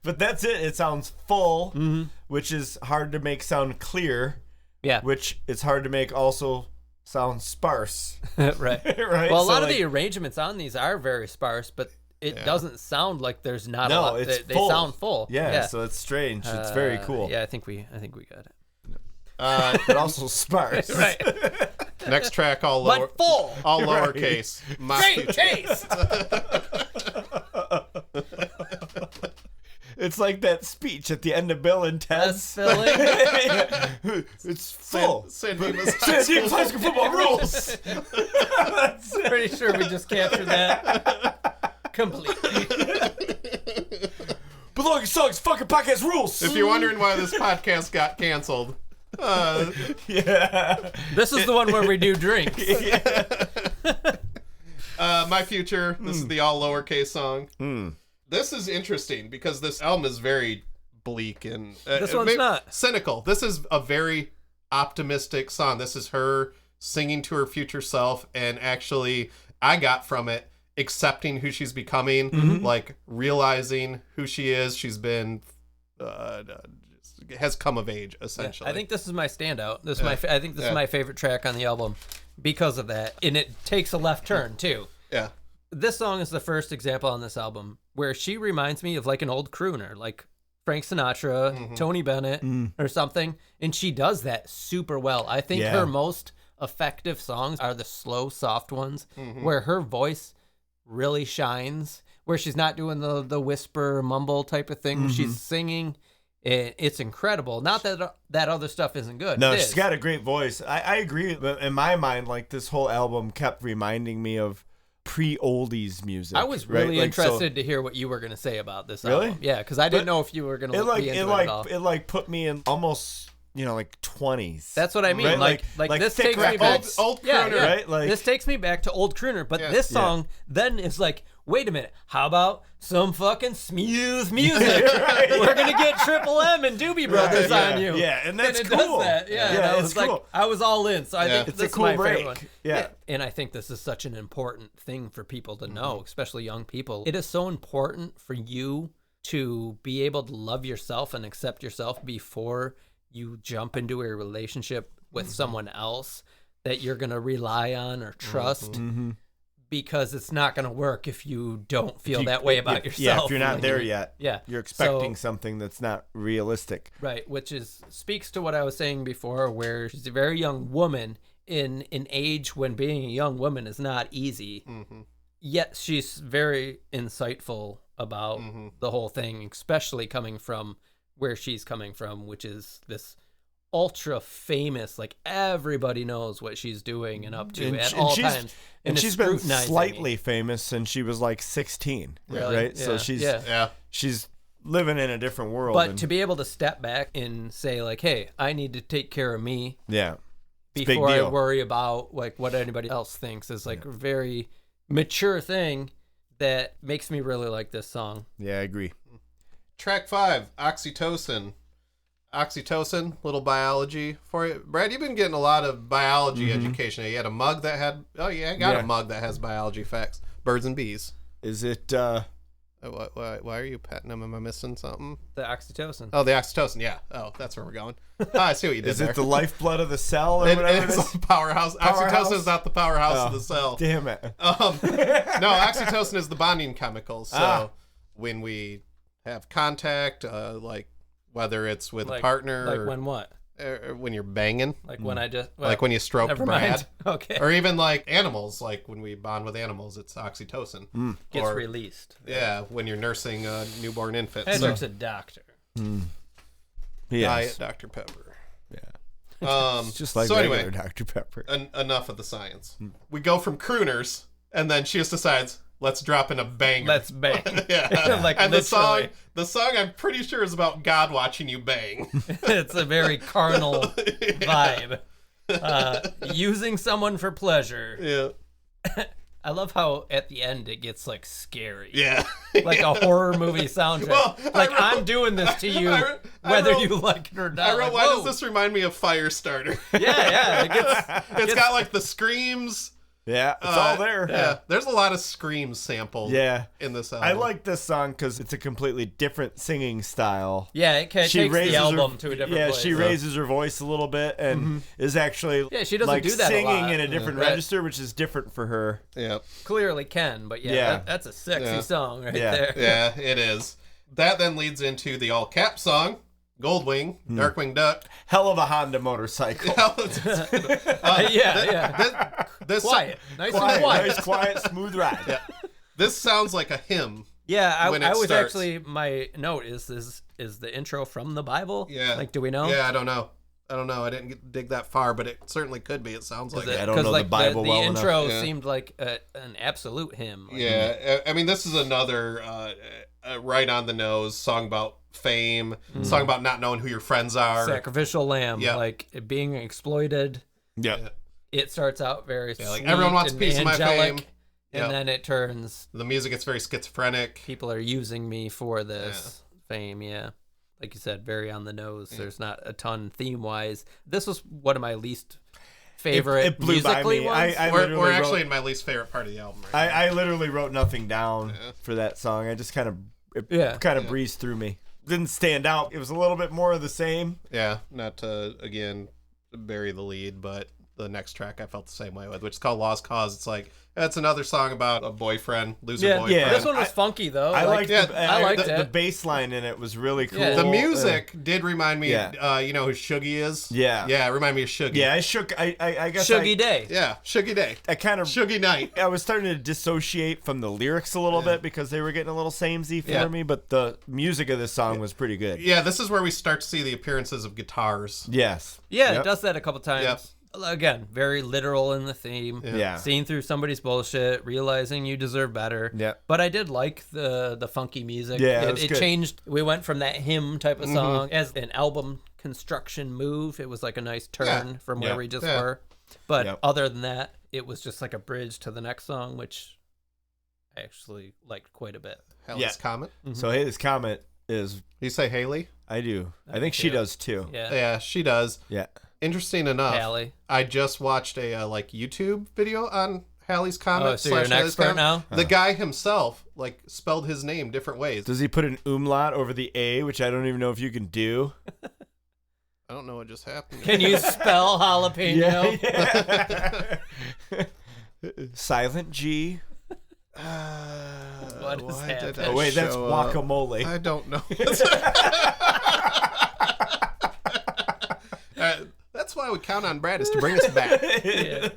But that's it. It sounds full, which is hard to make sound clear. Yeah. Which it's hard to make also sound sparse. Right. Right. Well, a So, lot of the arrangements on these are very sparse, but it doesn't sound like there's not a No, lot. it's They full. sound full. Yeah, so it's strange. It's very cool. Yeah, I think we got it. But also sparse. Right. Next track, all lower, But full. all lowercase. My Great future. taste. It's like that speech at the end of Bill and That's Ted's. filling. It's full. San Dimas San Diego High School football rules. That's it. Pretty sure we just captured that completely. Belonging songs, fucking podcast rules. If you're wondering why this podcast got canceled, Yeah. This is the one where we do drinks. My Future, this is the all lowercase song. This is interesting because this album is very bleak and This one's not. cynical. This is a very optimistic song. This is her singing to her future self, and actually I got from it accepting who she's becoming, like realizing who she is. She's been has come of age essentially. I think this is my standout. This is I think this is my favorite track on the album because of that, and it takes a left turn too. Yeah. This song is the first example on this album where she reminds me of like an old crooner, like Frank Sinatra, Tony Bennett, or something, and she does that super well. I think her most effective songs are the slow, soft ones, where her voice really shines, where she's not doing the whisper, mumble type of thing. She's singing. It's incredible. Not that that other stuff isn't good. No, It she's is. got a great voice. I agree. But in my mind, like this whole album kept reminding me of pre-oldies music. I was right? really Like, so- interested to hear what you were going to say about this Really? album. Yeah, because I didn't know if you were going to be into it at all. it like put me in almost like 20s. That's what I mean. Right? Like this thick takes me rap back. beats. Old crooner. Right? Like This takes me back to old crooner, but Yeah. this song then is like, wait a minute, how about some fucking smooth music? We're gonna get Triple M and Doobie Brothers yeah. on you. Yeah, and that's it cool. does that. Yeah, and Yeah, I it's was like, cool. I was all in. So I think It's this a cool is my break. favorite one. Yeah. And I think this is such an important thing for people to know, especially young people. It is so important for you to be able to love yourself and accept yourself before you jump into a relationship with someone else that you're going to rely on or trust, because it's not going to work if you don't feel that way about yourself. Yeah, if you're not there yet. Yeah. You're expecting So- something that's not realistic. Right, which speaks to what I was saying before, where she's a very young woman in an age when being a young woman is not easy. Yet she's very insightful about the whole thing, especially coming from where she's coming from, which is this ultra famous, like everybody knows what she's doing and up to at all times. And it's she's been scrutinizing slightly me. famous since she was like 16, Really? right? So Yeah. she's living in a different world. But and- to be able to step back and say like, hey, I need to take care of me yeah, it's a big before I deal. worry about like what anybody else thinks is like a very mature thing that makes me really like this song. Yeah, I agree. Track 5, Oxytocin. Oxytocin, little biology for you. Brad, you've been getting a lot of biology education. You had a mug that had, I got a mug that has biology facts. Birds and bees. Is it Why are you petting them? Am I missing something? The oxytocin. Oh, the oxytocin, yeah. Oh, that's where we're going. I see what you did is there. it the lifeblood of the cell or It whatever it is is? a powerhouse. Powerhouse? Oxytocin is not the powerhouse of Oh, the cell. Damn it. No, oxytocin is the bonding chemical. So when we have contact, like whether it's with a partner Like or when what? or when you're banging, Like when I just like when you stroke never Brad, mind. Okay. or even like animals, like when we bond with animals, it's oxytocin. Gets or, released. yeah, when you're nursing a newborn infant. Hendrick's a doctor. Yes. Diet Dr. Pepper. Yeah. Just like so regular anyway, Dr. Pepper. enough of the science. We go from crooners, and then she just decides, let's drop in a banger. Let's bang. Yeah. Like, and literally. the song I'm pretty sure is about God watching you bang. It's a very carnal vibe. Using someone for pleasure. Yeah. I love how at the end it gets like scary. Yeah. Like a horror movie soundtrack. Well, like I wrote- I'm doing this to you, I whether wrote- you like it or not. I wrote, Like, why whoa. does this remind me of Firestarter? Yeah. It gets, It's got like the screams. Yeah, it's all there. Yeah. There's a lot of screams sampled in this album. I like this song because it's a completely different singing style. yeah, it takes the album to a different place. She raises her voice a little bit and is actually she doesn't like do that a singing lot. in a different Right. register, which is different for her. Yeah. Clearly can, but Yeah. that's a sexy Yeah. song right Yeah. there. Yeah, it is. That then leads into the all cap song, Goldwing, Darkwing Duck. Hell of a Honda motorcycle. This Quiet. Nice and Quiet, quiet. nice, quiet, smooth ride. Yeah. This sounds like a hymn. Yeah, when it I was starts. actually, my note is the intro from the Bible? Yeah. Like, do we know? Yeah, I don't know. I didn't dig that far, but it certainly could be. It sounds like it. I don't know the like, Bible the well enough. intro Yeah. seemed like an absolute hymn. Like, Yeah, I mean, this is another right on the nose song about fame, song about not knowing who your friends are. Sacrificial lamb, Yeah. like being exploited. Yep. It starts out very Yeah, like, sweet everyone wants a and piece of my angelic, fame. and Yep. then it turns, The music gets very schizophrenic. people are using me for this fame. Yeah, like you said, very on the nose. There's not a ton theme wise. This was one of my least favorite It blew by musically me. ones. I We're literally actually wrote, in my least favorite part of the album. Right I literally wrote nothing down for that song. I just kind of breezed through me. Didn't stand out. It was a little bit more of the same. Yeah, not to, again, bury the lead, but the next track I felt the same way with, which is called Lost Cause. It's like, that's another song about a boyfriend, loser boyfriend. yeah. This one was funky though. I liked yeah, I liked the it. bass line in it was really cool. Yeah. The music did remind me, Yeah. you know who Shuggy is? Yeah. Yeah, it reminded me of Shuggy. Yeah, I shook. I guess Shuggy Day. Yeah, Shuggy Day. I kind of Shuggy Night. I was starting to dissociate from the lyrics a little bit because they were getting a little samey for me, but the music of this song was pretty good. Yeah, this is where we start to see the appearances of guitars. Yes. Yeah, Yep. it does that a couple times. Yep. Again, very literal in the theme. Yeah. Seeing through somebody's bullshit, realizing you deserve better. Yep. But I did like the funky music. Yeah, it it, was it good. changed. We went from that hymn type of song as an album construction move. It was like a nice turn from where Yeah. we just Yeah. were. But Yep. other than that, it was just like a bridge to the next song, which I actually liked quite a bit. Hell's Yeah. Comet. So hey, this comment is You say Haley? I do. I think she too. does too. Yeah. Yeah, she does. Yeah. Interesting enough, Hallie. I just watched a like YouTube video on Halley's Comet. Oh, so you're an Halley's expert Comet. now? The guy himself like spelled his name different ways. Does he put an umlaut over the A, which I don't even know if you can do? I don't know what just happened. Can you spell jalapeno? Yeah. Silent G. What is Why happening? did I Oh wait, that's show up? guacamole. I don't know. That's why we count on Brad is to bring us back. Yeah.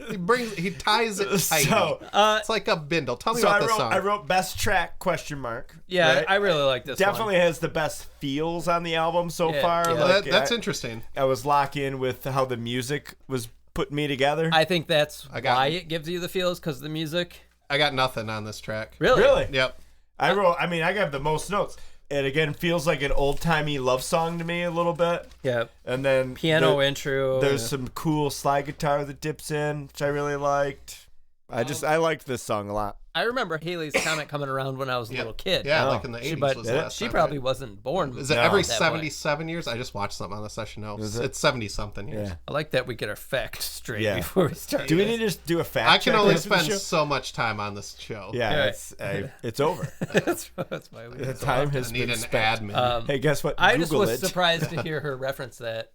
He ties it tight. So, It's like a bindle. Tell me so about this song. I wrote best track question mark. Yeah, right? I really like this Definitely one. has the best feels on the album so Yeah, far. yeah. Well, Like, that's I, interesting. I was locked in with how the music was putting me together. I think that's got why it. it gives you the feels, because the music. I got nothing on this track. Really? Really? Yep. I wrote. I mean, I got the most notes. It again feels like an old timey love song to me a little bit. Yeah. And then Piano there- intro. There's some cool slide guitar that dips in, which I really liked. I liked this song a lot. I remember Haley's Comet coming around when I was a little kid. Yeah, Oh. like in the 80s But was the last she time, probably right? wasn't born. Is it No. every at that 77 years? I just watched something on the session. No, Is it? it's 70-something years. Yeah. I like that we get our facts straight Yeah. before we start. Do we this. need to just do a fact I can check only after the spend show? so much time on this show. Yeah, Yeah. it's over. that's why we. The time I has need been an spent. admin. Hey, guess what? I just Google was it. surprised to hear her reference that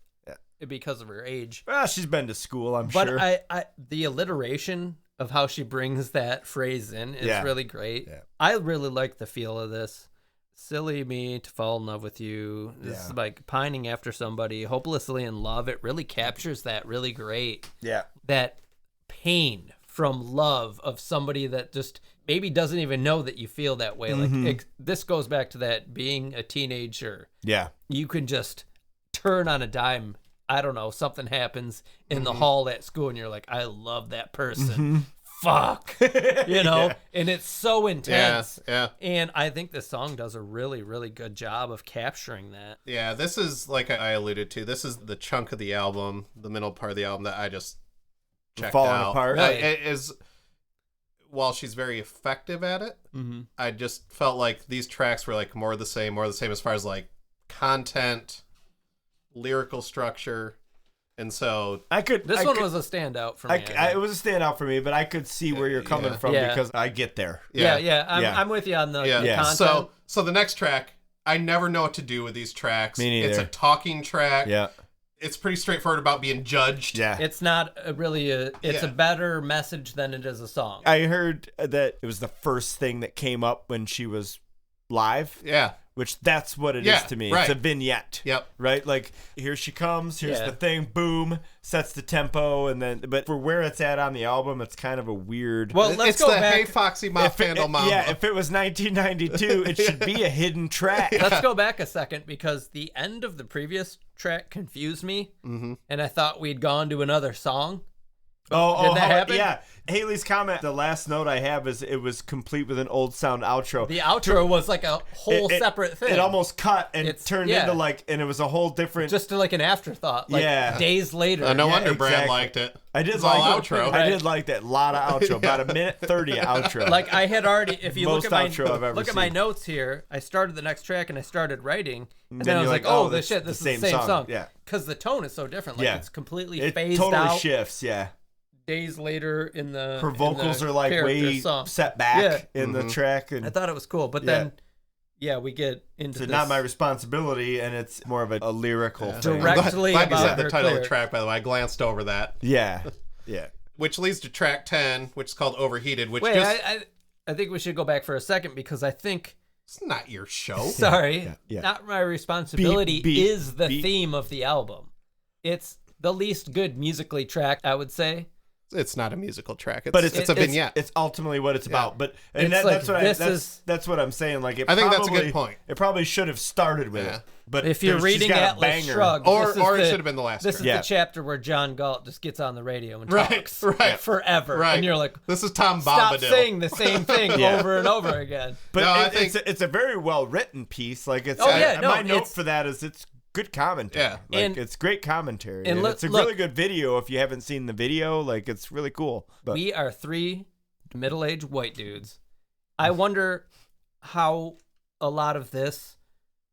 because of her age. Well, she's been to school, I'm But sure. I the alliteration of how she brings that phrase in is Yeah. really great. Yeah. I really like the feel of this. Silly me to fall in love with you. This Yeah. is like pining after somebody, hopelessly in love. It really captures that really great. yeah. That pain from love of somebody that just maybe doesn't even know that you feel that way. Like this goes back to that being a teenager. Yeah. You can just turn on a dime. I don't know, something happens in the hall at school and you're like, I love that person. fuck, and it's so intense. Yeah. And I think this song does a really, really good job of capturing that. Yeah, this is, like I alluded to, this is the chunk of the album, the middle part of the album that I just checked Falling out. apart. Really? It is, while she's very effective at it, I just felt like these tracks were like more the same as far as like content, lyrical structure. And so This one was a standout for me. It was a standout for me, but I could see where you're coming from because I get there. I'm with you on the content. So the next track, I never know what to do with these tracks. Me neither. It's a talking track. Yeah. It's pretty straightforward about being judged. Yeah. It's not really a better message than it is a song. I heard that it was the first thing that came up when she was live. Yeah. Which that's what it is to me. Right. It's a vignette. Yep. Right? Like, here she comes, here's the thing, boom, sets the tempo, and then, but for where it's at on the album, it's kind of a weird. Well, let's it's go the back. Hey Foxy Mafandle Mama. Yeah, if it was 1992, it should be a hidden track. Let's go back a second because the end of the previous track confused me, and I thought we'd gone to another song. Did that happen? Yeah. Haley's comment, the last note I have is it was complete with an old sound outro. The outro was like a whole separate thing. It almost cut and turned into and it was a whole different. Just like an afterthought. Like days later. No wonder Brad liked it. I did It's like all outro. outro. I did like that. A lot of outro. About a minute 30 outro. Like I had already, if you Most look at outro I've ever my seen. notes here, I started the next track and I started writing, and Then then I was you're like, like, oh, oh, this that's this the is the same same song. song. Yeah. Because the tone is so different. Like it's completely it phased totally out. shifts. Yeah. Days later in the Her vocals are like way song. set back in the track, and I thought it was cool, but then we get into it's this. not my responsibility, and it's more of a lyrical thing. Directly Glad you about said the her title of the lyrics. track, by the way. I glanced over that. Yeah. Which leads to track 10, which is called Overheated, which Wait, just... I think we should go back for a second because I think. It's not your show. Sorry, yeah. not my responsibility Beep, is the beep. theme of the album. It's the least good musically track, I would say. It's not a musical track. But it's a vignette. It's ultimately what it's about. But and It's that's like, what that's what I'm saying. Like I think that's a good point. It probably should have started with it. But If you're she's reading got a Atlas banger. Shrugged, Or this is it the- should have been the last This track. is the chapter where John Galt just gets on the radio and Right, talks right. forever, Right. and you're like, This is Tom stop Bombadil. saying the same thing Yeah. over and over again. But No, I it's a very well written piece. Like it's my note it's- for that is it's good commentary. Yeah. Like And- it's great commentary. and And look- it's a really good video if you haven't seen the video. Like it's really cool. But We are three middle-aged white dudes. I wonder how a lot of this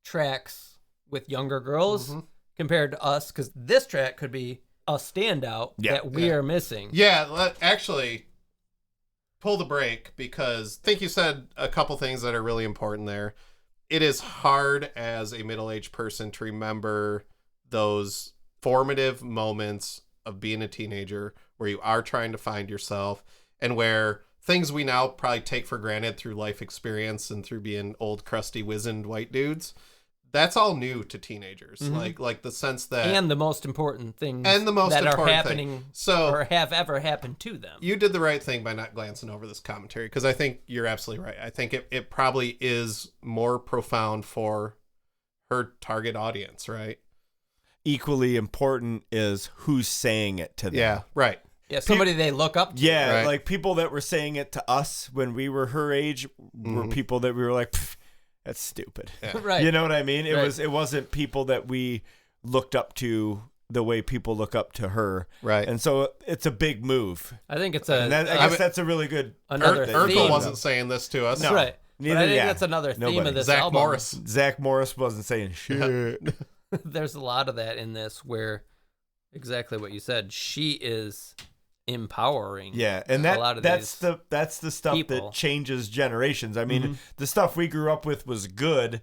tracks with younger girls compared to us, because this track could be a standout that we are missing. Yeah, actually, pull the brake, because I think you said a couple things that are really important there. It is hard as a middle-aged person to remember those formative moments of being a teenager where you are trying to find yourself and where things we now probably take for granted through life experience and through being old, crusty, wizened white dudes, that's all new to teenagers. Like the sense that... And the most important things And the most that are important happening thing. So or have ever happened to them. you did the right thing by not glancing over this commentary, because I think you're absolutely right. I think it probably is more profound for her target audience, right? equally important is who's saying it to them. Yeah, right. Yeah, somebody they look up to. Yeah, Right. like people that were saying it to us when we were her age were people that we were like, "Pff, that's stupid. Right. You know what I mean? It Right. wasn't people that we looked up to the way people look up to her. Right. And so it's a big move. I think it's And that, I guess that's a really good another thing. theme. Urkel wasn't saying this to us. That's right. Neither- But I think yeah, that's another theme nobody. of this Zach album. Morris. Zach Morris wasn't saying shit. There's a lot of that in this where exactly what you said. She is empowering. Yeah, and a lot of that's these the stuff people. that changes generations. I mean, the stuff we grew up with was good,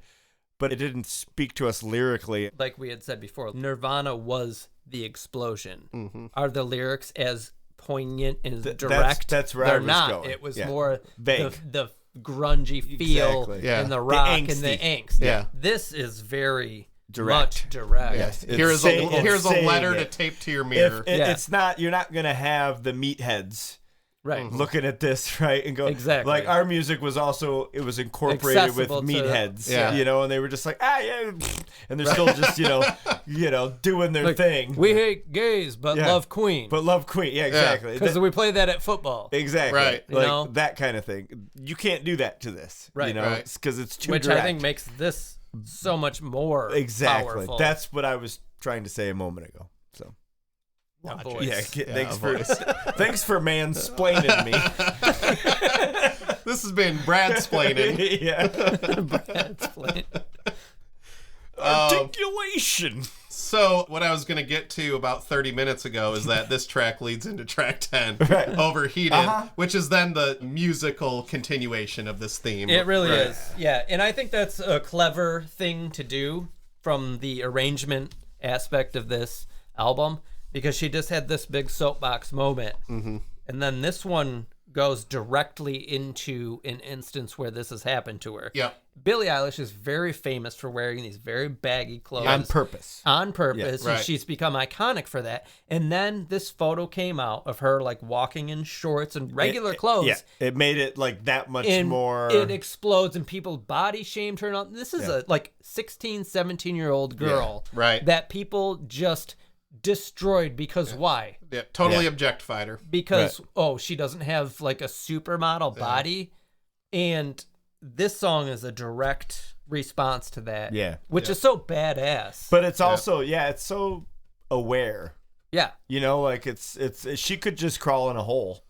but it didn't speak to us lyrically. Like we had said before, Nirvana was the explosion. Are the lyrics as poignant and direct? that's where I They're was not. going. It was Yeah. more Vague. the grungy feel Exactly. Yeah. and the The rock and the angsty. angst. Yeah. This is very Direct. much direct. Yes. Here's saying a letter it. to tape to your mirror. It's not, you're not going to have the meatheads Right. looking at this, right, and go Exactly. like our music was also it was incorporated Accessible with to- meatheads, Yeah. you know, and they were just like yeah, and they're still just doing their Like, thing. We hate gays, but Yeah. love Queen. But love Queen, yeah, exactly. Because we play that at football. Exactly. Right. You Like know? that kind of thing. You can't do that to this. Right. You know, Right. because it's too Which direct. I think makes this so much more exactly. powerful. That's what I was trying to say a moment ago. So A Logic. voice. thanks a for voice. thanks for mansplaining me. This has been Bradsplaining. Yeah. Brad's playing. Articulation. So what I was going to get to about 30 minutes ago is that this track leads into track 10, Right. Overheated, Uh-huh. which is then the musical continuation of this theme. It really Right. is. Yeah. And I think that's a clever thing to do from the arrangement aspect of this album, because she just had this big soapbox moment. Mm-hmm. And then this one goes directly into an instance where this has happened to her. Yep. Billie Eilish is very famous for wearing these very baggy clothes. On purpose. On purpose. Yeah, right. And she's become iconic for that. And then this photo came out of her like walking in shorts and regular clothes. Yeah. It made it like that much And more. it explodes and people body shamed her. And all. This is a like 16, 17-year-old girl right. that people just destroyed because why? Yeah, totally Yeah. objectified her. Because she doesn't have like a supermodel body. And this song is a direct response to that. Yeah. Which is so badass. But it's also it's so aware. yeah. You know, like it's she could just crawl in a hole.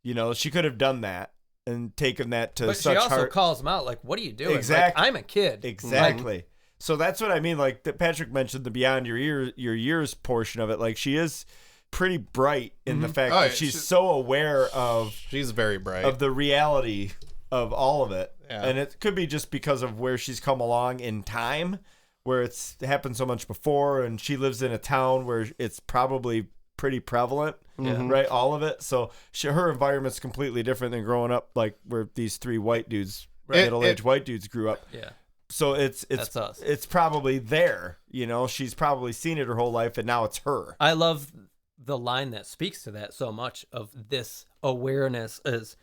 You know, she could have done that and taken that to But such she also heart. calls him out like, what are you doing? Exactly. Like, I'm a kid. Exactly. So that's what I mean. Like that Patrick mentioned the beyond your years portion of it. Like she is pretty bright in the fact Oh, that yeah, she's she's- so aware of She's very bright. the reality of all of it. Yeah. And it could be just because of where she's come along in time, where it's happened so much before, and she lives in a town where it's probably pretty prevalent, right? All of it. So her environment's completely different than growing up like where these three white dudes, middle-aged white dudes grew up. Yeah. So it's That's us. It's probably there, you know. She's probably seen it her whole life, and now it's her. I love the line that speaks to that so much of this awareness is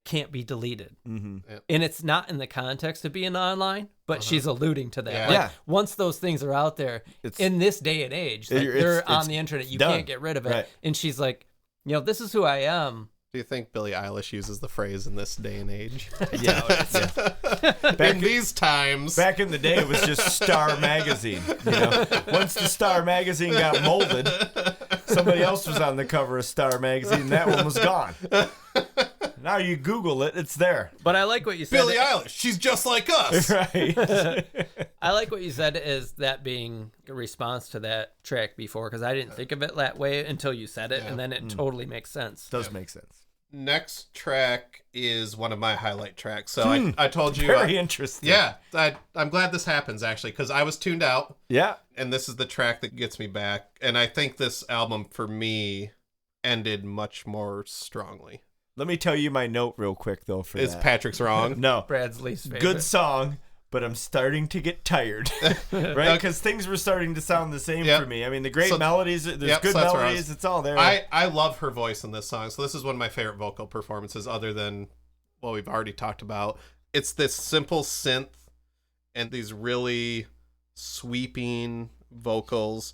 can't be deleted. Mm-hmm. And it's not in the context of being online, but she's alluding to that. Yeah. Like, Yeah. once those things are out there It's- in this day and age, like, they're on the internet, you done. can't get rid of it. Right. And she's like, this is who I am. Do you think Billie Eilish uses the phrase in this day and age? Yeah. In these times. Back in the day, it was just Star Magazine. You know, once the Star Magazine got molded, somebody else was on the cover of Star Magazine, and that one was gone. Now you Google it, it's there. But I like what you said. Billie Eilish, she's just like us. Right. I like what you said is that being a response to that track before, because I didn't think of it that way until you said it, and then it totally makes sense. Does make sense. Next track is one of my highlight tracks. So I told you. Very interesting. Yeah, I'm glad this happens actually, because I was tuned out, Yeah. and this is the track that gets me back. And I think this album for me ended much more strongly. Let me tell you my note real quick, though, for Is that. Patrick's wrong? No. Brad's least favorite. Good song, but I'm starting to get tired. Right? Because things were starting to sound the same Yep. for me. I mean, the great So- melodies, there's Yep, good so that's where I melodies, was- it's all there. I love her voice in this song. So this is one of my favorite vocal performances other than what we've already talked about. It's this simple synth and these really sweeping vocals.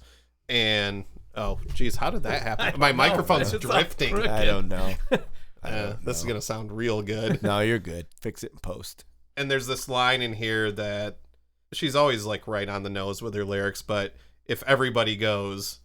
And, oh, geez, how did that happen? My microphone's It's all drifting. crooked. I don't know. I don't This is know. going to sound real good. No, you're good. Fix it in post. And there's this line in here that she's always like right on the nose with her lyrics, but if everybody goes,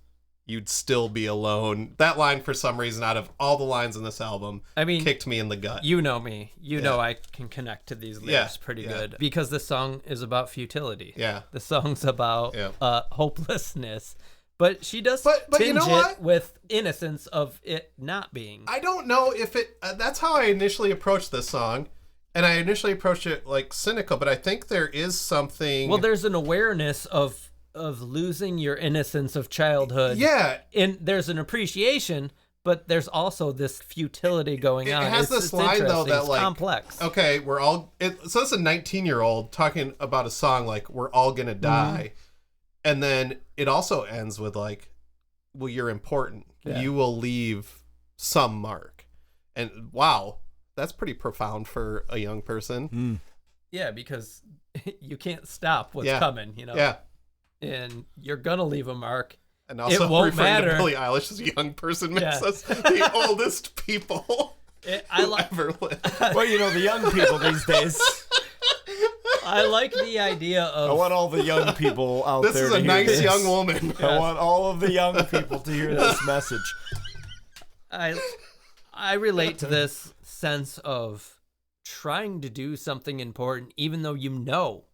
you'd still be alone. That line, for some reason, out of all the lines in this album, I mean, kicked me in the gut. you know me. You know I can connect to these lyrics Yeah, pretty yeah. good. Because this song is about futility. Yeah. The song's about Yeah. hopelessness. But she does But you tinge know it what? with innocence of it not being. I don't know if it. That's how I initially approached this song, and I initially approached it like cynical. But I think there is something. Well, there's an awareness of losing your innocence of childhood. yeah, And there's an appreciation, but there's also this futility going It on. has this it's line, though, interesting. that, It's like, complex. okay, we're all. So it's a 19-year-old talking about a song like "We're all gonna die," and then it also ends with like, "Well, you're important. Yeah. You will leave some mark." And wow, that's pretty profound for a young person. Yeah, because you can't stop what's Yeah. coming, you know? Yeah. And you're going to leave a mark. And also It won't referring matter. to Billie Eilish as a young person makes Yeah. us the oldest people I who like ever lived. Well, you know, the young people these days. I like the idea I of want all the young people out This there is to a hear nice this. young woman. I want all of the young people to hear this message. I relate to this sense of trying to do something important even though you know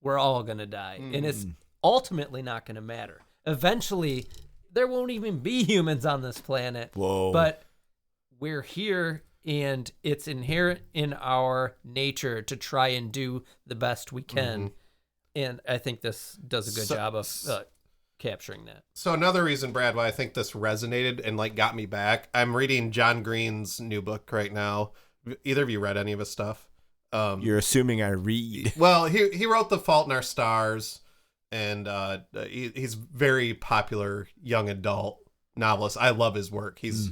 we're all going to die and it's ultimately not going to matter. Eventually there won't even be humans on this planet. Whoa. But we're here and it's inherent in our nature to try and do the best we can. And I think this does a good job of capturing that. So another reason, Brad, why I think this resonated and like got me back, I'm reading John Green's new book right now. Either of you read any of his stuff? You're assuming I read. Well, he wrote The Fault in Our Stars, and he's very popular young adult novelist. I love his work. His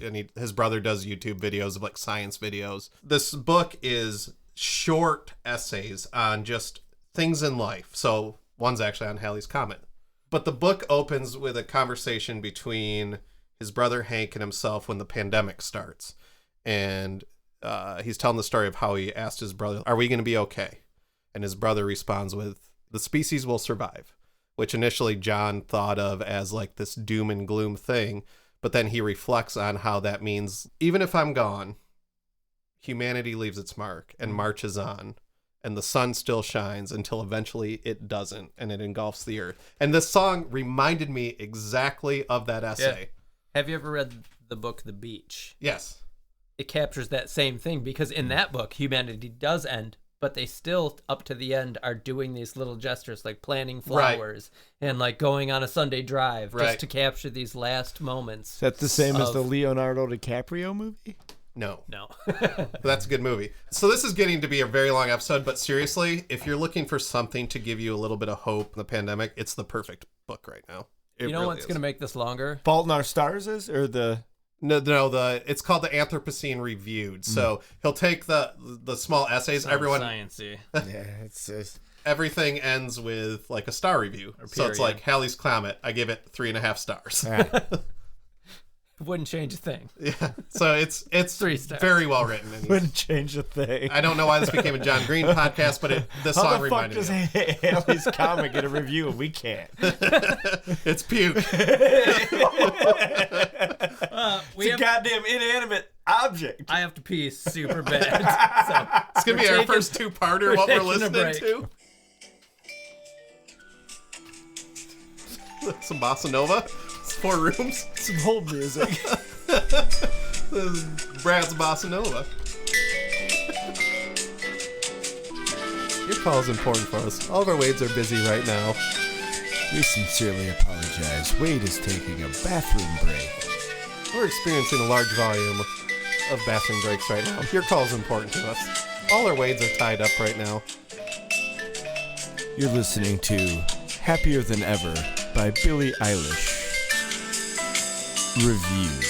brother does YouTube videos of like science videos. This book is short essays on just things in life. So one's actually on Halley's Comet. But the book opens with a conversation between his brother Hank and himself when the pandemic starts. And he's telling the story of how he asked his brother, "Are we going to be okay?" And his brother responds with, "The species will survive," which initially John thought of as like this doom and gloom thing. But then he reflects on how that means even if I'm gone, humanity leaves its mark and marches on. And the sun still shines until eventually it doesn't, and it engulfs the earth. And this song reminded me exactly of that essay. Have you ever read the book The Beach? Yes. It captures that same thing because in that book, humanity does end, but they still, up to the end, are doing these little gestures like planting flowers and like going on a Sunday drive just to capture these last moments. Is that the same as the Leonardo DiCaprio movie? No. But That's a good movie. So this is getting to be a very long episode, but seriously, if you're looking for something to give you a little bit of hope in the pandemic, it's the perfect book right now. You know what's going to make this longer? Fault in Our Stars is? Or the... No, it's called the Anthropocene Reviewed. So he'll take the small essays. Everyone, sciencey. Yeah, it's everything ends with like a star review. So it's like Halley's Comet. I give it 3.5 stars. Wouldn't change a thing. Yeah. So it's 3 stars. very well written. And Wouldn't change a thing. I don't know why this became a John Green podcast, but this How song the fuck reminded does me. Halley's Comic get a review and we can't? It's puke. It's a goddamn inanimate object. I have to pee super bad. So It's gonna be our first two-parter. What we're taking a listening break. to. Some bossa nova. It's 4 rooms. Some hold music. This is Brad's bossa nova. Your call is important for us. All of our Wades are busy right now. We sincerely apologize. Wade is taking a bathroom break. We're experiencing a large volume of bathroom breaks right now. Your call is important to us. All our Wades are tied up right now. You're listening to Happier Than Ever by Billie Eilish. Reviewed.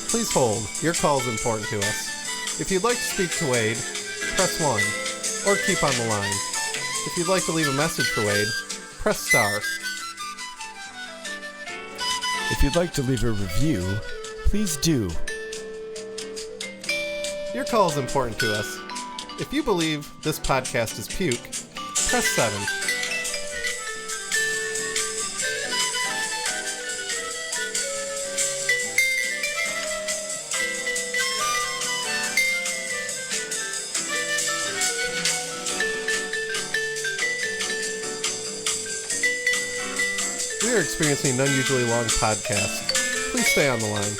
Please hold. Your call is important to us. If you'd like to speak to Wade, press 1, or keep on the line. If you'd like to leave a message for Wade, press star. If you'd like to leave a review, please do. Your call is important to us. If you believe this podcast is puke, press 7. We are experiencing an unusually long podcast. Please stay on the line.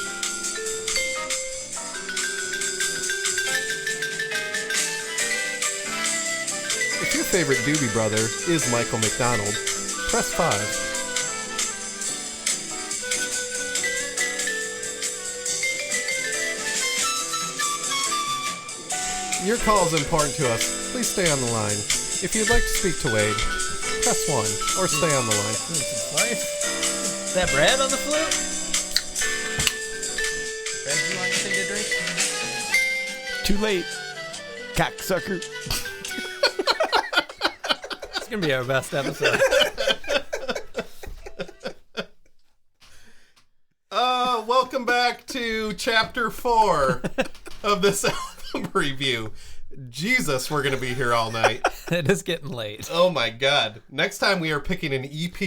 If your favorite Doobie Brother is Michael McDonald, press 5. Your call is important to us. Please stay on the line. If you'd like to speak to Wade, press 1 or stay on the line. Is that Brad on the flute? Ben, you want anything to drink? Too late, cocksucker. It's gonna be our best episode. Welcome back to Chapter 4 of this album review. Jesus, we're going to be here all night. It is getting late. Oh my God. Next time we are picking an EP.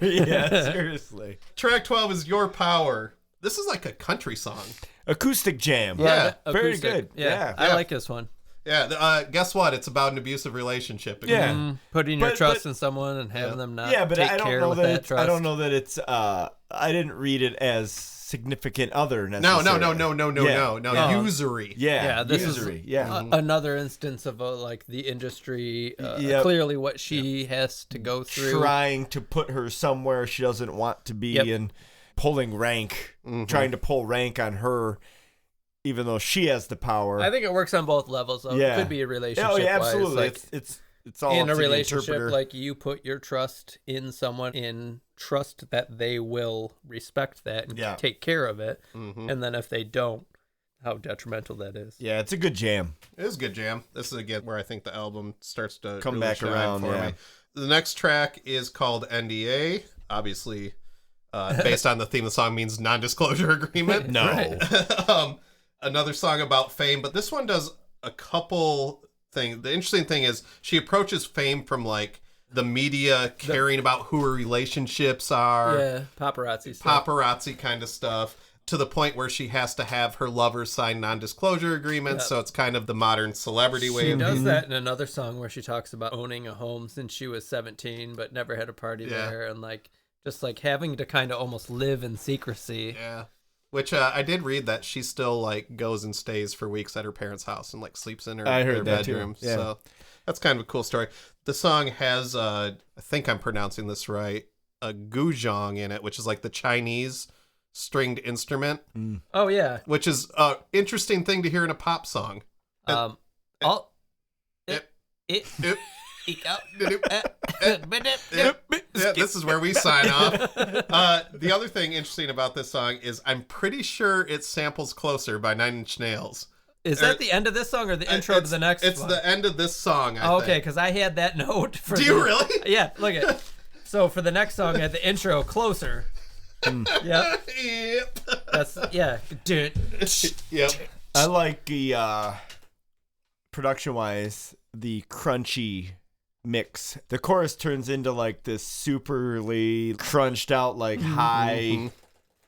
Yeah, seriously. Track 12 is Your Power. This is like a country song. Acoustic jam. Yeah. Very Acoustic. good. Yeah. Yeah. I like this one. Yeah, guess what? It's about an abusive relationship. Again. Yeah. Putting your But- trust in someone and having them not Yeah, but take I don't care know with that that it's, trust. I don't know that it's I didn't read it as significant other No, necessarily. Yeah. Usury. Yeah, This usury. is Yeah. another instance of like the industry, Yep. clearly what she has to go through. Trying to put her somewhere she doesn't want to be Yep. and pulling rank, trying to pull rank on her, even though she has the power. I think it works on both levels. Though. Yeah. It could be a relationship. Oh, yeah, absolutely. Like, It's all in up a to the relationship, interpreter. like you put your trust in someone in trust that they will respect that and Yeah. take care of it. Mm-hmm. And then if they don't, how detrimental that is. Yeah, it's a good jam. It is a good jam. This is again where I think the album starts to Come really back shine around, for yeah. me. The next track is called NDA. Obviously, based on the theme, the song means non-disclosure agreement. No. Right. Another song about fame, but this one does a couple things. The interesting thing is she approaches fame from like the media caring about who her relationships are, Yeah, paparazzi stuff. paparazzi kind of stuff, to the point where she has to have her lovers sign non-disclosure agreements. Yep. So it's kind of the modern celebrity way She of does that in another song where she talks about owning a home since she was 17 but never had a party Yeah. there, and like just like having to kind of almost live in secrecy. Yeah. Which I did read that she still like goes and stays for weeks at her parents' house and like sleeps in her, I heard their that, too. bedroom. Yeah. So that's kind of a cool story. The song has, I think I'm pronouncing this right, a guzhong in it, which is like the Chinese stringed instrument, Oh yeah. which is an interesting thing to hear in a pop song. All It- it It- eek out. Yeah, this is where we sign off. The other thing interesting about this song is I'm pretty sure it samples Closer by Nine Inch Nails. Is that the end of this song or the intro to the next It's one? the end of this song, I Oh, okay, think. because I had that note. For Do you really? Yeah, look at. So for the next song, I had the intro Closer. Yep, Yep. that's yeah. Dude. Yep. I like the production-wise, the crunchy mix. The chorus turns into like this superly crunched out, like high.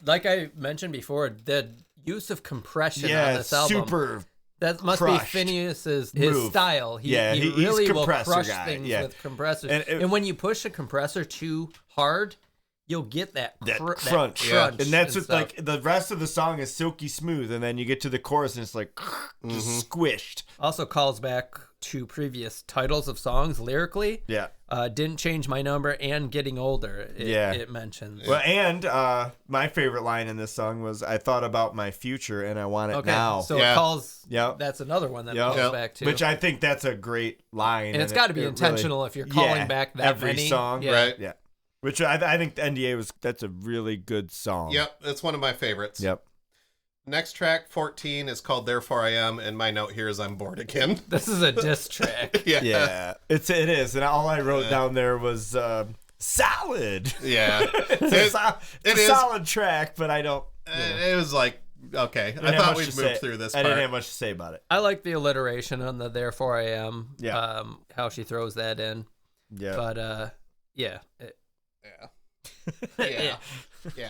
Like I mentioned before, the use of compression on Yeah, this album. super. That must crushed be Phineas's move. style. He He's really will compressor crush guy, things yeah. with compressors. And And when you push a compressor too hard, you'll get that, That crunch. Yeah. And that's what, stuff. like, the rest of the song is silky smooth, and then you get to the chorus and it's like just squished. Also calls back to previous titles of songs lyrically. Yeah. Didn't change my number and getting older. It mentions. Well, and my favorite line in this song was, "I thought about my future and I want it Okay, now." so Yeah. it calls. Yep. That's another one that Yep. calls Yep. back to. Which I think that's a great line, and it's got to be intentional if you're calling back that every many. song, Yeah. Right. Yeah. Which I think the NDA that's a really good song. Yep. It's one of my favorites. Yep. Next track, 14, is called Therefore I Am, and my note here is I'm bored again. This is a diss track. Yeah. Yeah. It is, and all I wrote down there was solid. Yeah. It's It a is. solid track, but I don't. It was like, okay. didn't I have thought much we'd to move say. through this I part. didn't have much to say about it. I like the alliteration on the "Therefore I Am." Yeah. How she throws that in. Yeah. But yeah. Yeah. Yeah. Yeah.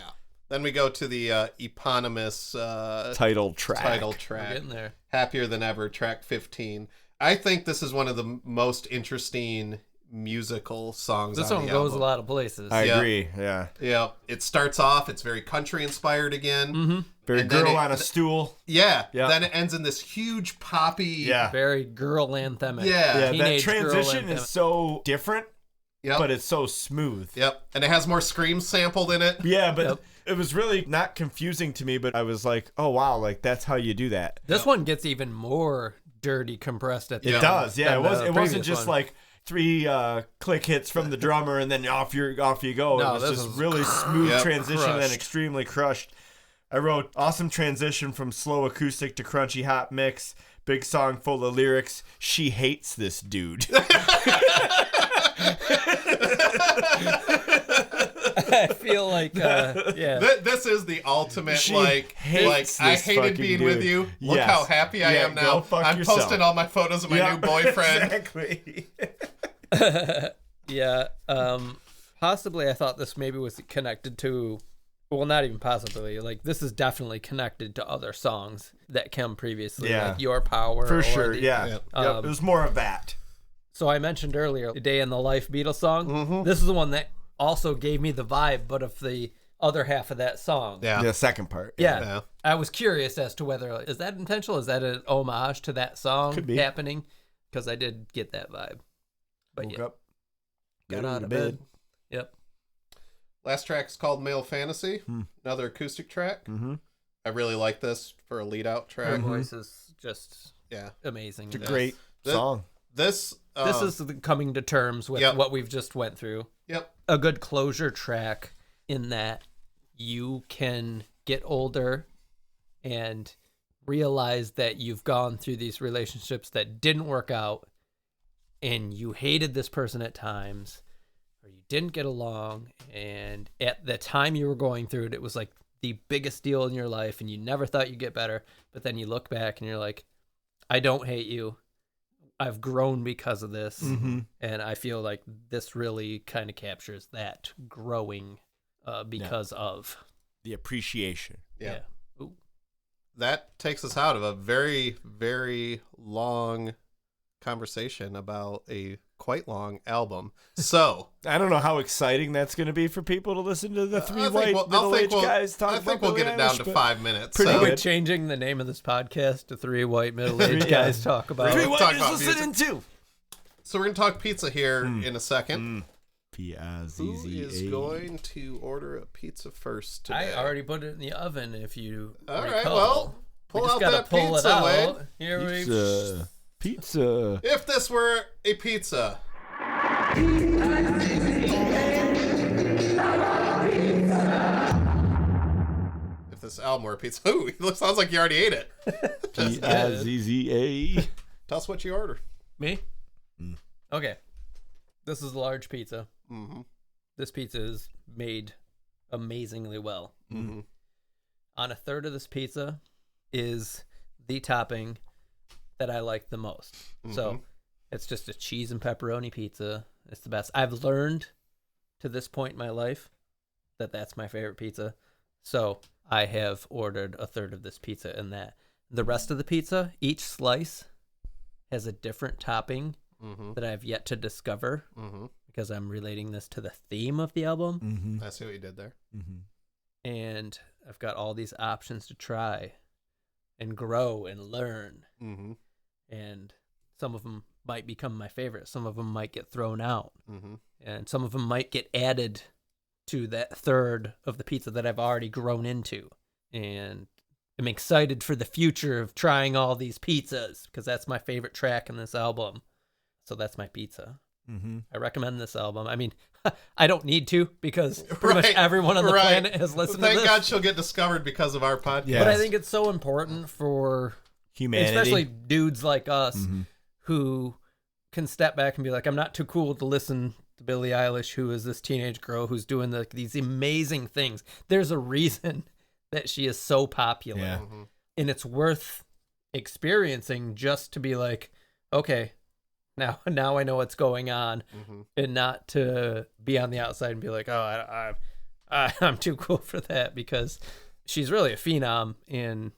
Then we go to the eponymous Title track. We're track. getting there. Happier Than Ever, track 15. I think this is one of the most interesting musical songs This on one the goes album. a lot of places. I Yeah. agree. Yeah. Yeah. It starts off, it's very country inspired again. Mm-hmm. Very And then girl it- on a stool. Yeah. Yeah. Then it ends in this huge poppy. Yeah. Very girl anthemic. Yeah. Yeah, that Teenage girl transition anthem. is so different, Yep. but it's so smooth. Yep. And it has more screams sampled in it. Yeah, but Yep. it was really not confusing to me, but I was like, oh, wow, like that's how you do that. This one gets even more dirty compressed at the It end does, yeah. than It the wasn't previous just one. like 3 click hits from the drummer and then off you go. No, It was this just was really smooth Yep. transition and then crushed. extremely crushed. I wrote awesome transition from slow acoustic to crunchy hot mix. Big song full of lyrics. She hates this dude. I feel like, This is the ultimate, She I hates this hated fucking being dude. with you. Look Yes. how happy I am go now. fuck I'm yourself. posting all my photos of my new boyfriend. Exactly. Yeah. Possibly I thought this maybe was connected to, well, not even possibly. Like, this is definitely connected to other songs that come previously. Yeah. Like Your Power. For or sure, the- yeah. Yep. Yep, it was more of that. So I mentioned earlier, A Day in the Life Beatles song. This is the one that also gave me the vibe, but of the other half of that song. Yeah. The second part. Yeah. Yeah. I was curious as to whether, is that intentional? Is that an homage to that song Could be. happening? Because I did get that vibe. But Woke yeah, up. got go out to of bed. bed. Yep. Last track is called Male Fantasy. Another acoustic track. Mm-hmm. I really like this for a lead out Her track. voice is just Yeah. amazing. It's a in this. great song. This This is the coming to terms with Yep. what we've just went through. Yep. A good closure track in that you can get older and realize that you've gone through these relationships that didn't work out and you hated this person at times or you didn't get along, and at the time you were going through it, it was like the biggest deal in your life and you never thought you'd get better, but then you look back and you're like, I don't hate you. I've grown because of this. Mm-hmm. And I feel like this really kind of captures that growing because of. The appreciation. Yeah. Ooh. That takes us out of a very, very long conversation about a quite long album. So I don't know how exciting that's going to be for people to listen to the three I think white we'll- middle-aged guys talk I about think we'll get Billie it down Eilish, to but 5 minutes. Pretty so. Are we good. changing the name of this podcast to Three White Middle-Aged Guys Talk About? Three We'll white talk guys about listening too. So we're going to talk pizza here in a second. Who P-I-Z-Z-A. is going to order a pizza first today? I already put it in the oven, if you All right, recall. well, we pull just out gotta that pull pizza, it out. Wade. Here we Pizza. Pizza. If this were a pizza. If this album were a pizza. Ooh, it sounds like you already ate it. P-I-Z-Z-A. Tell us what you ordered. Me? Okay. This is a large pizza. Mm-hmm. This pizza is made amazingly well. Mm-hmm. On a third of this pizza is the topping that I like the most. So it's just a cheese and pepperoni pizza. It's the best. I've learned to this point in my life that that's my favorite pizza. So I have ordered a third of this pizza and that. The rest of the pizza, each slice has a different topping that I've yet to discover because I'm relating this to the theme of the album. Mm-hmm. I see what you did there. Mm-hmm. And I've got all these options to try and grow and learn. Mm-hmm. And some of them might become my favorite. Some of them might get thrown out. Mm-hmm. And some of them might get added to that third of the pizza that I've already grown into. And I'm excited for the future of trying all these pizzas because that's my favorite track in this album. So that's my pizza. Mm-hmm. I recommend this album. I mean, I don't need to because pretty much everyone on the planet has listened to Thank this. God she'll get discovered because of our podcast. Yeah. But I think it's so important for Humanity. especially dudes like us who can step back and be like, I'm not too cool to listen to Billie Eilish, who is this teenage girl who's doing these amazing things. There's a reason that she is so popular. Yeah. And it's worth experiencing just to be like, okay, now I know what's going on, and not to be on the outside and be like, oh, I'm too cool for that, because she's really a phenom, and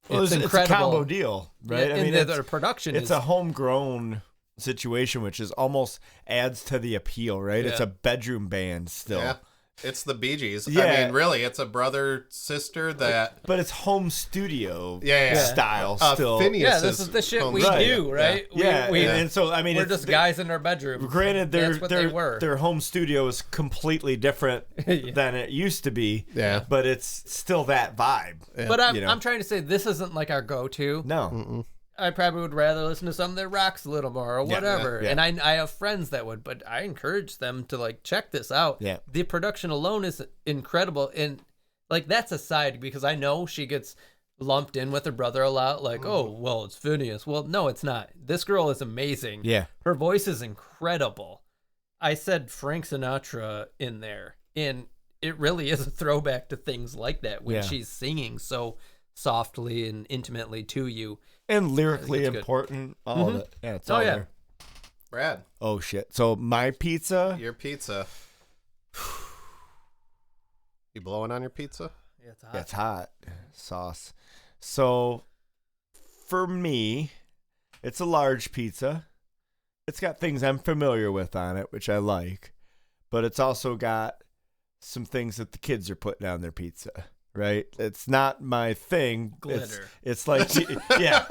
it's incredible. It's a combo deal, right? Yeah, I mean, the production it's is a homegrown situation, which is almost adds to the appeal, right? It's Yeah. a bedroom band still. Yeah. It's the Bee Gees. Yeah. I mean, really, it's a brother-sister that... But it's home studio Yeah. style still. Phineas yeah, this is the shit we Right. do, right? Yeah, we, and so I mean, we're it's just guys in our bedroom. Granted, That's what they were. their home studio is completely different than it used to be. Yeah. but it's still that vibe. But I'm, you know. I'm trying to say this isn't like our go-to. No, I probably would rather listen to something that rocks a little more or whatever. yeah. And I have friends that would, but I encourage them to like check this out. Yeah. The production alone is incredible, and Like, that's aside, because I know she gets lumped in with her brother a lot. Like, oh, well, it's Phineas. Well, no, it's not. This girl is amazing. Yeah. Her voice is incredible. I said Frank Sinatra in there, and it really is a throwback to things like that when she's singing so softly and intimately to you. And lyrically important. All of it. Yeah, it's all there. Brad. Oh, shit. So my pizza. Your pizza. You blowing on your pizza? Yeah, it's hot. Yeah, it's hot. Sauce. So for me, it's a large pizza. It's got things I'm familiar with on it, which I like. But it's also got some things that the kids are putting on their pizza. Right? It's not my thing. Glitter. It's like, yeah.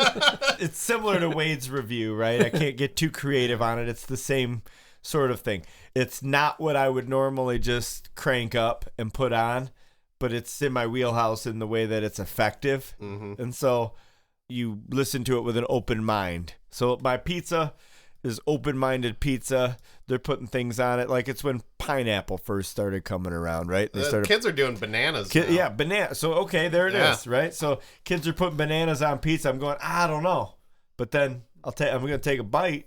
It's similar to Wade's review, right? I can't get too creative on it. It's the same sort of thing. It's not what I would normally just crank up and put on, but it's in my wheelhouse in the way that it's effective. Mm-hmm. And so you listen to it with an open mind. So my pizza is open-minded pizza. They're putting things on it like it's when pineapple first started coming around, right? Kids are doing bananas now. Yeah, banana. So, okay, there it is, right? So kids are putting bananas on pizza. I'm going, I don't know. But then I'm going to take a bite.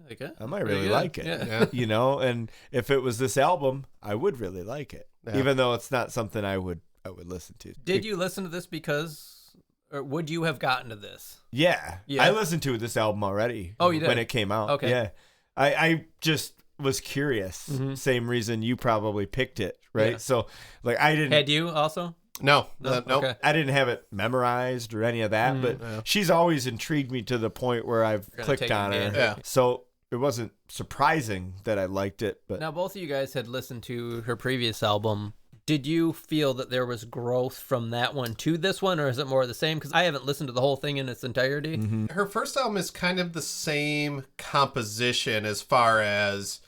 Like it? I might really like it, yeah. you know? And if it was this album, I would really like it, even though it's not something I would listen to. Did you listen to this because, or would you have gotten to this? Yeah. I listened to this album already. Oh, you did? When it came out. Okay. Yeah. I just was curious. Mm-hmm. Same reason you probably picked it, right? Yeah. So, like, I didn't... Had you also? No. Nope. Nope. Okay. I didn't have it memorized or any of that, but she's always intrigued me to the point where I've clicked on her. Yeah. So it wasn't surprising that I liked it. But Now, both of you guys had listened to her previous album. Did you feel that there was growth from that one to this one, or is it more of the same? Because I haven't listened to the whole thing in its entirety. Mm-hmm. Her first album is kind of the same composition as far as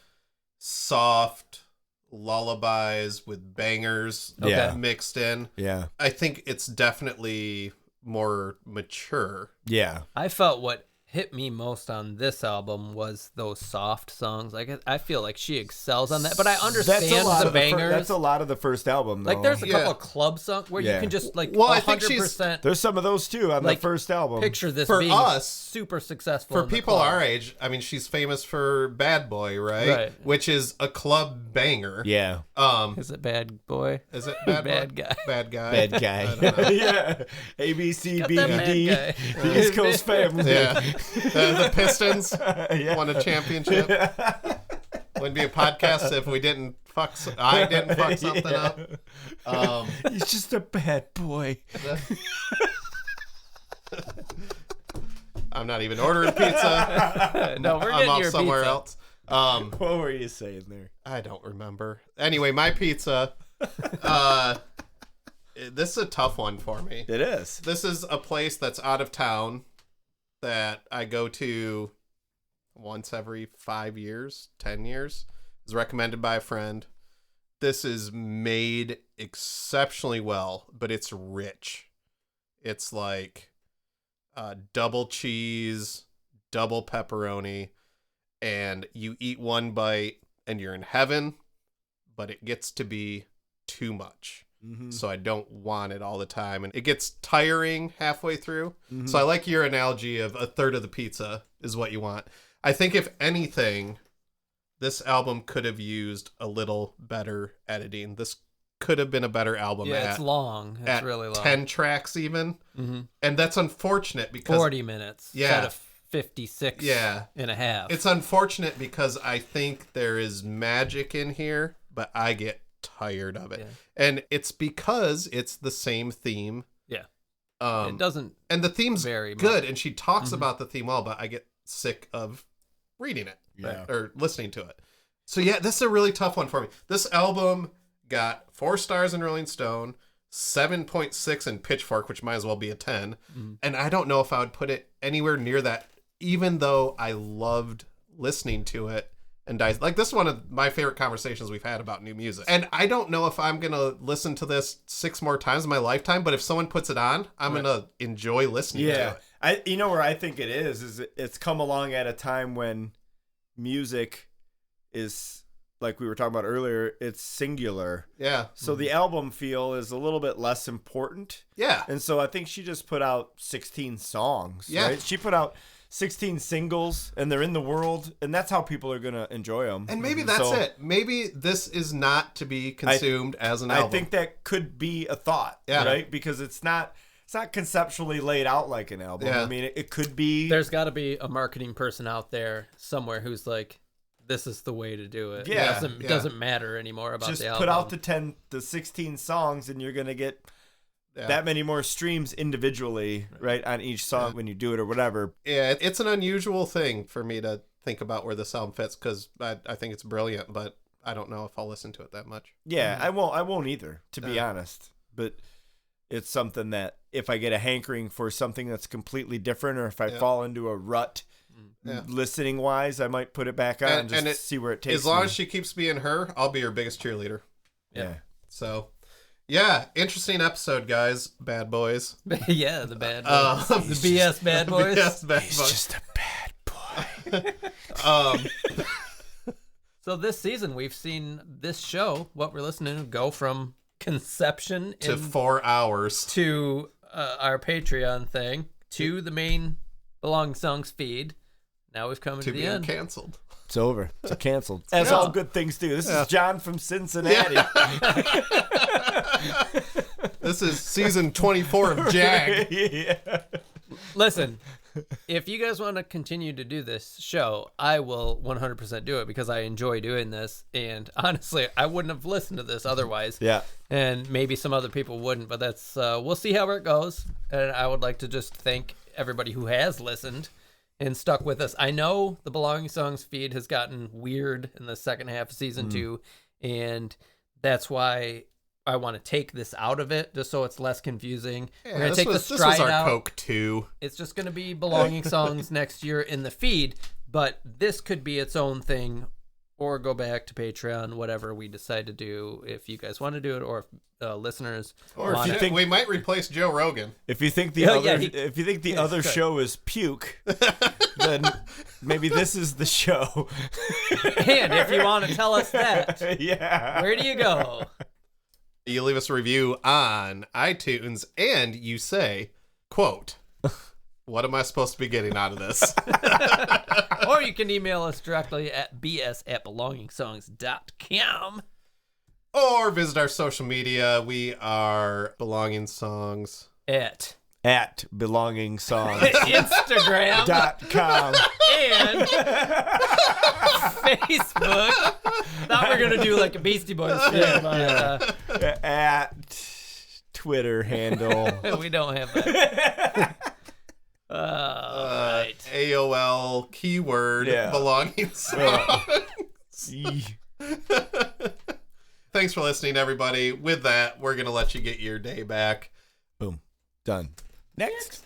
soft lullabies with bangers mixed in. yeah. I think it's definitely more mature. Yeah. I felt what hit me most on this album was those soft songs. Like, I feel like she excels on that, but I understand the bangers. That's a lot of the first album, though. Like, there's a couple of club songs where you can just, like, I 100%. think there's some of those, too, on the first album. Picture this For being us, super successful. For in the people club. our age, I mean, she's famous for Bad Boy, right? Which is a club banger. Yeah. Is it Bad Boy? Is it Bad Boy? Bad Guy. Bad Guy. Bad Guy. Yeah. A, B, C, B, that D. bad guy. The East Coast family. Yeah. The Pistons won a championship. Wouldn't be a podcast if we didn't I didn't fuck something up. He's just a bad boy. I'm not even ordering pizza. No, we're I'm getting off your somewhere pizza. else. What were you saying there? I don't remember. Anyway, my pizza. This is a tough one for me. It is. This is a place that's out of town that I go to once every 5 years, 10 years. It's recommended by a friend. This is made exceptionally well, but it's rich. It's like double cheese, double pepperoni, and you eat one bite and you're in heaven, but it gets to be too much. Mm-hmm. So I don't want it all the time, and it gets tiring halfway through. Mm-hmm. So I like your analogy of a third of the pizza is what you want. I think if anything, this album could have used a little better editing. This could have been a better album. Yeah, it's long. It's really long. 10 tracks even. Mm-hmm. And that's unfortunate because 40 minutes instead of 56 and a half. It's unfortunate because I think there is magic in here, but I get tired of it. Yeah. And it's because it's the same theme. Yeah. It doesn't. And the theme's very good, much. And she talks about the theme well, but I get sick of reading it or listening to it. So yeah, this is a really tough one for me. This album got 4 stars in Rolling Stone, 7.6 in Pitchfork, which might as well be a 10. Mm-hmm. And I don't know if I would put it anywhere near that, even though I loved listening to it. And like, this is one of my favorite conversations we've had about new music. And I don't know if I'm going to listen to this 6 more times in my lifetime, but if someone puts it on, I'm going to enjoy listening to it. You know where I think it is it's come along at a time when music is like we were talking about earlier, it's singular. Yeah. So the album feel is a little bit less important. Yeah. And so I think she just put out 16 songs. Yeah. Right? She put out 16 singles, and they're in the world, and that's how people are going to enjoy them. And maybe that's it. Maybe this is not to be consumed as an album. I think that could be a thought, right? Because it's not conceptually laid out like an album. Yeah. I mean, it could be. There's got to be a marketing person out there somewhere who's like, this is the way to do it. Yeah. It doesn't matter anymore about just the album. put out the 16 songs, and you're going to get that many more streams individually, right, on each song when you do it or whatever. Yeah, it's an unusual thing for me to think about where this album fits, because I think it's brilliant, but I don't know if I'll listen to it that much. Yeah, I won't either, to be honest. But it's something that if I get a hankering for something that's completely different, or if I fall into a rut listening wise, I might put it back on and see where it takes me. As long as she keeps being her, I'll be her biggest cheerleader. Yeah. So, yeah, interesting episode, guys. Bad boys. Yeah, the bad boys. The BS bad boys. BS bad He's boys. just a bad boy. So this season, we've seen this show, what we're listening to, go from conception to 4 hours to our Patreon thing to the main Belonging Songs feed. Now we've come to the end. Canceled. It's over. It's canceled. As all good things do. This is John from Cincinnati. This is season 24 of Jag. Listen, if you guys want to continue to do this show, I will 100% do it because I enjoy doing this. And honestly, I wouldn't have listened to this otherwise. Yeah. And maybe some other people wouldn't, but that's we'll see how it goes. And I would like to just thank everybody who has listened and stuck with us. I know the Belonging Songs feed has gotten weird in the second half of season 2, and that's why I want to take this out of it, just so it's less confusing. Yeah, We're going to take the this stride was our out. Coke 2. It's just going to be Belonging Songs next year in the feed, but this could be its own thing, or go back to Patreon, whatever we decide to do, if you guys want to do it, or if listeners Or want if you it. think we might replace Joe Rogan. If you think the if you think the other show is puke, then maybe this is the show. And if you want to tell us that, where do you go? You leave us a review on iTunes and you say, quote, what am I supposed to be getting out of this? Or you can email us directly at bs@belongingsongs.com. Or visit our social media. We are Belonging Songs. At Belonging Songs. Instagram.com. And Facebook. Thought we were going to do like a Beastie Boys thing. But, At Twitter handle. we don't have that. Right. AOL keyword Belonging Songs. Thanks for listening, everybody. With that, we're going to let you get your day back. Boom. Done. Next.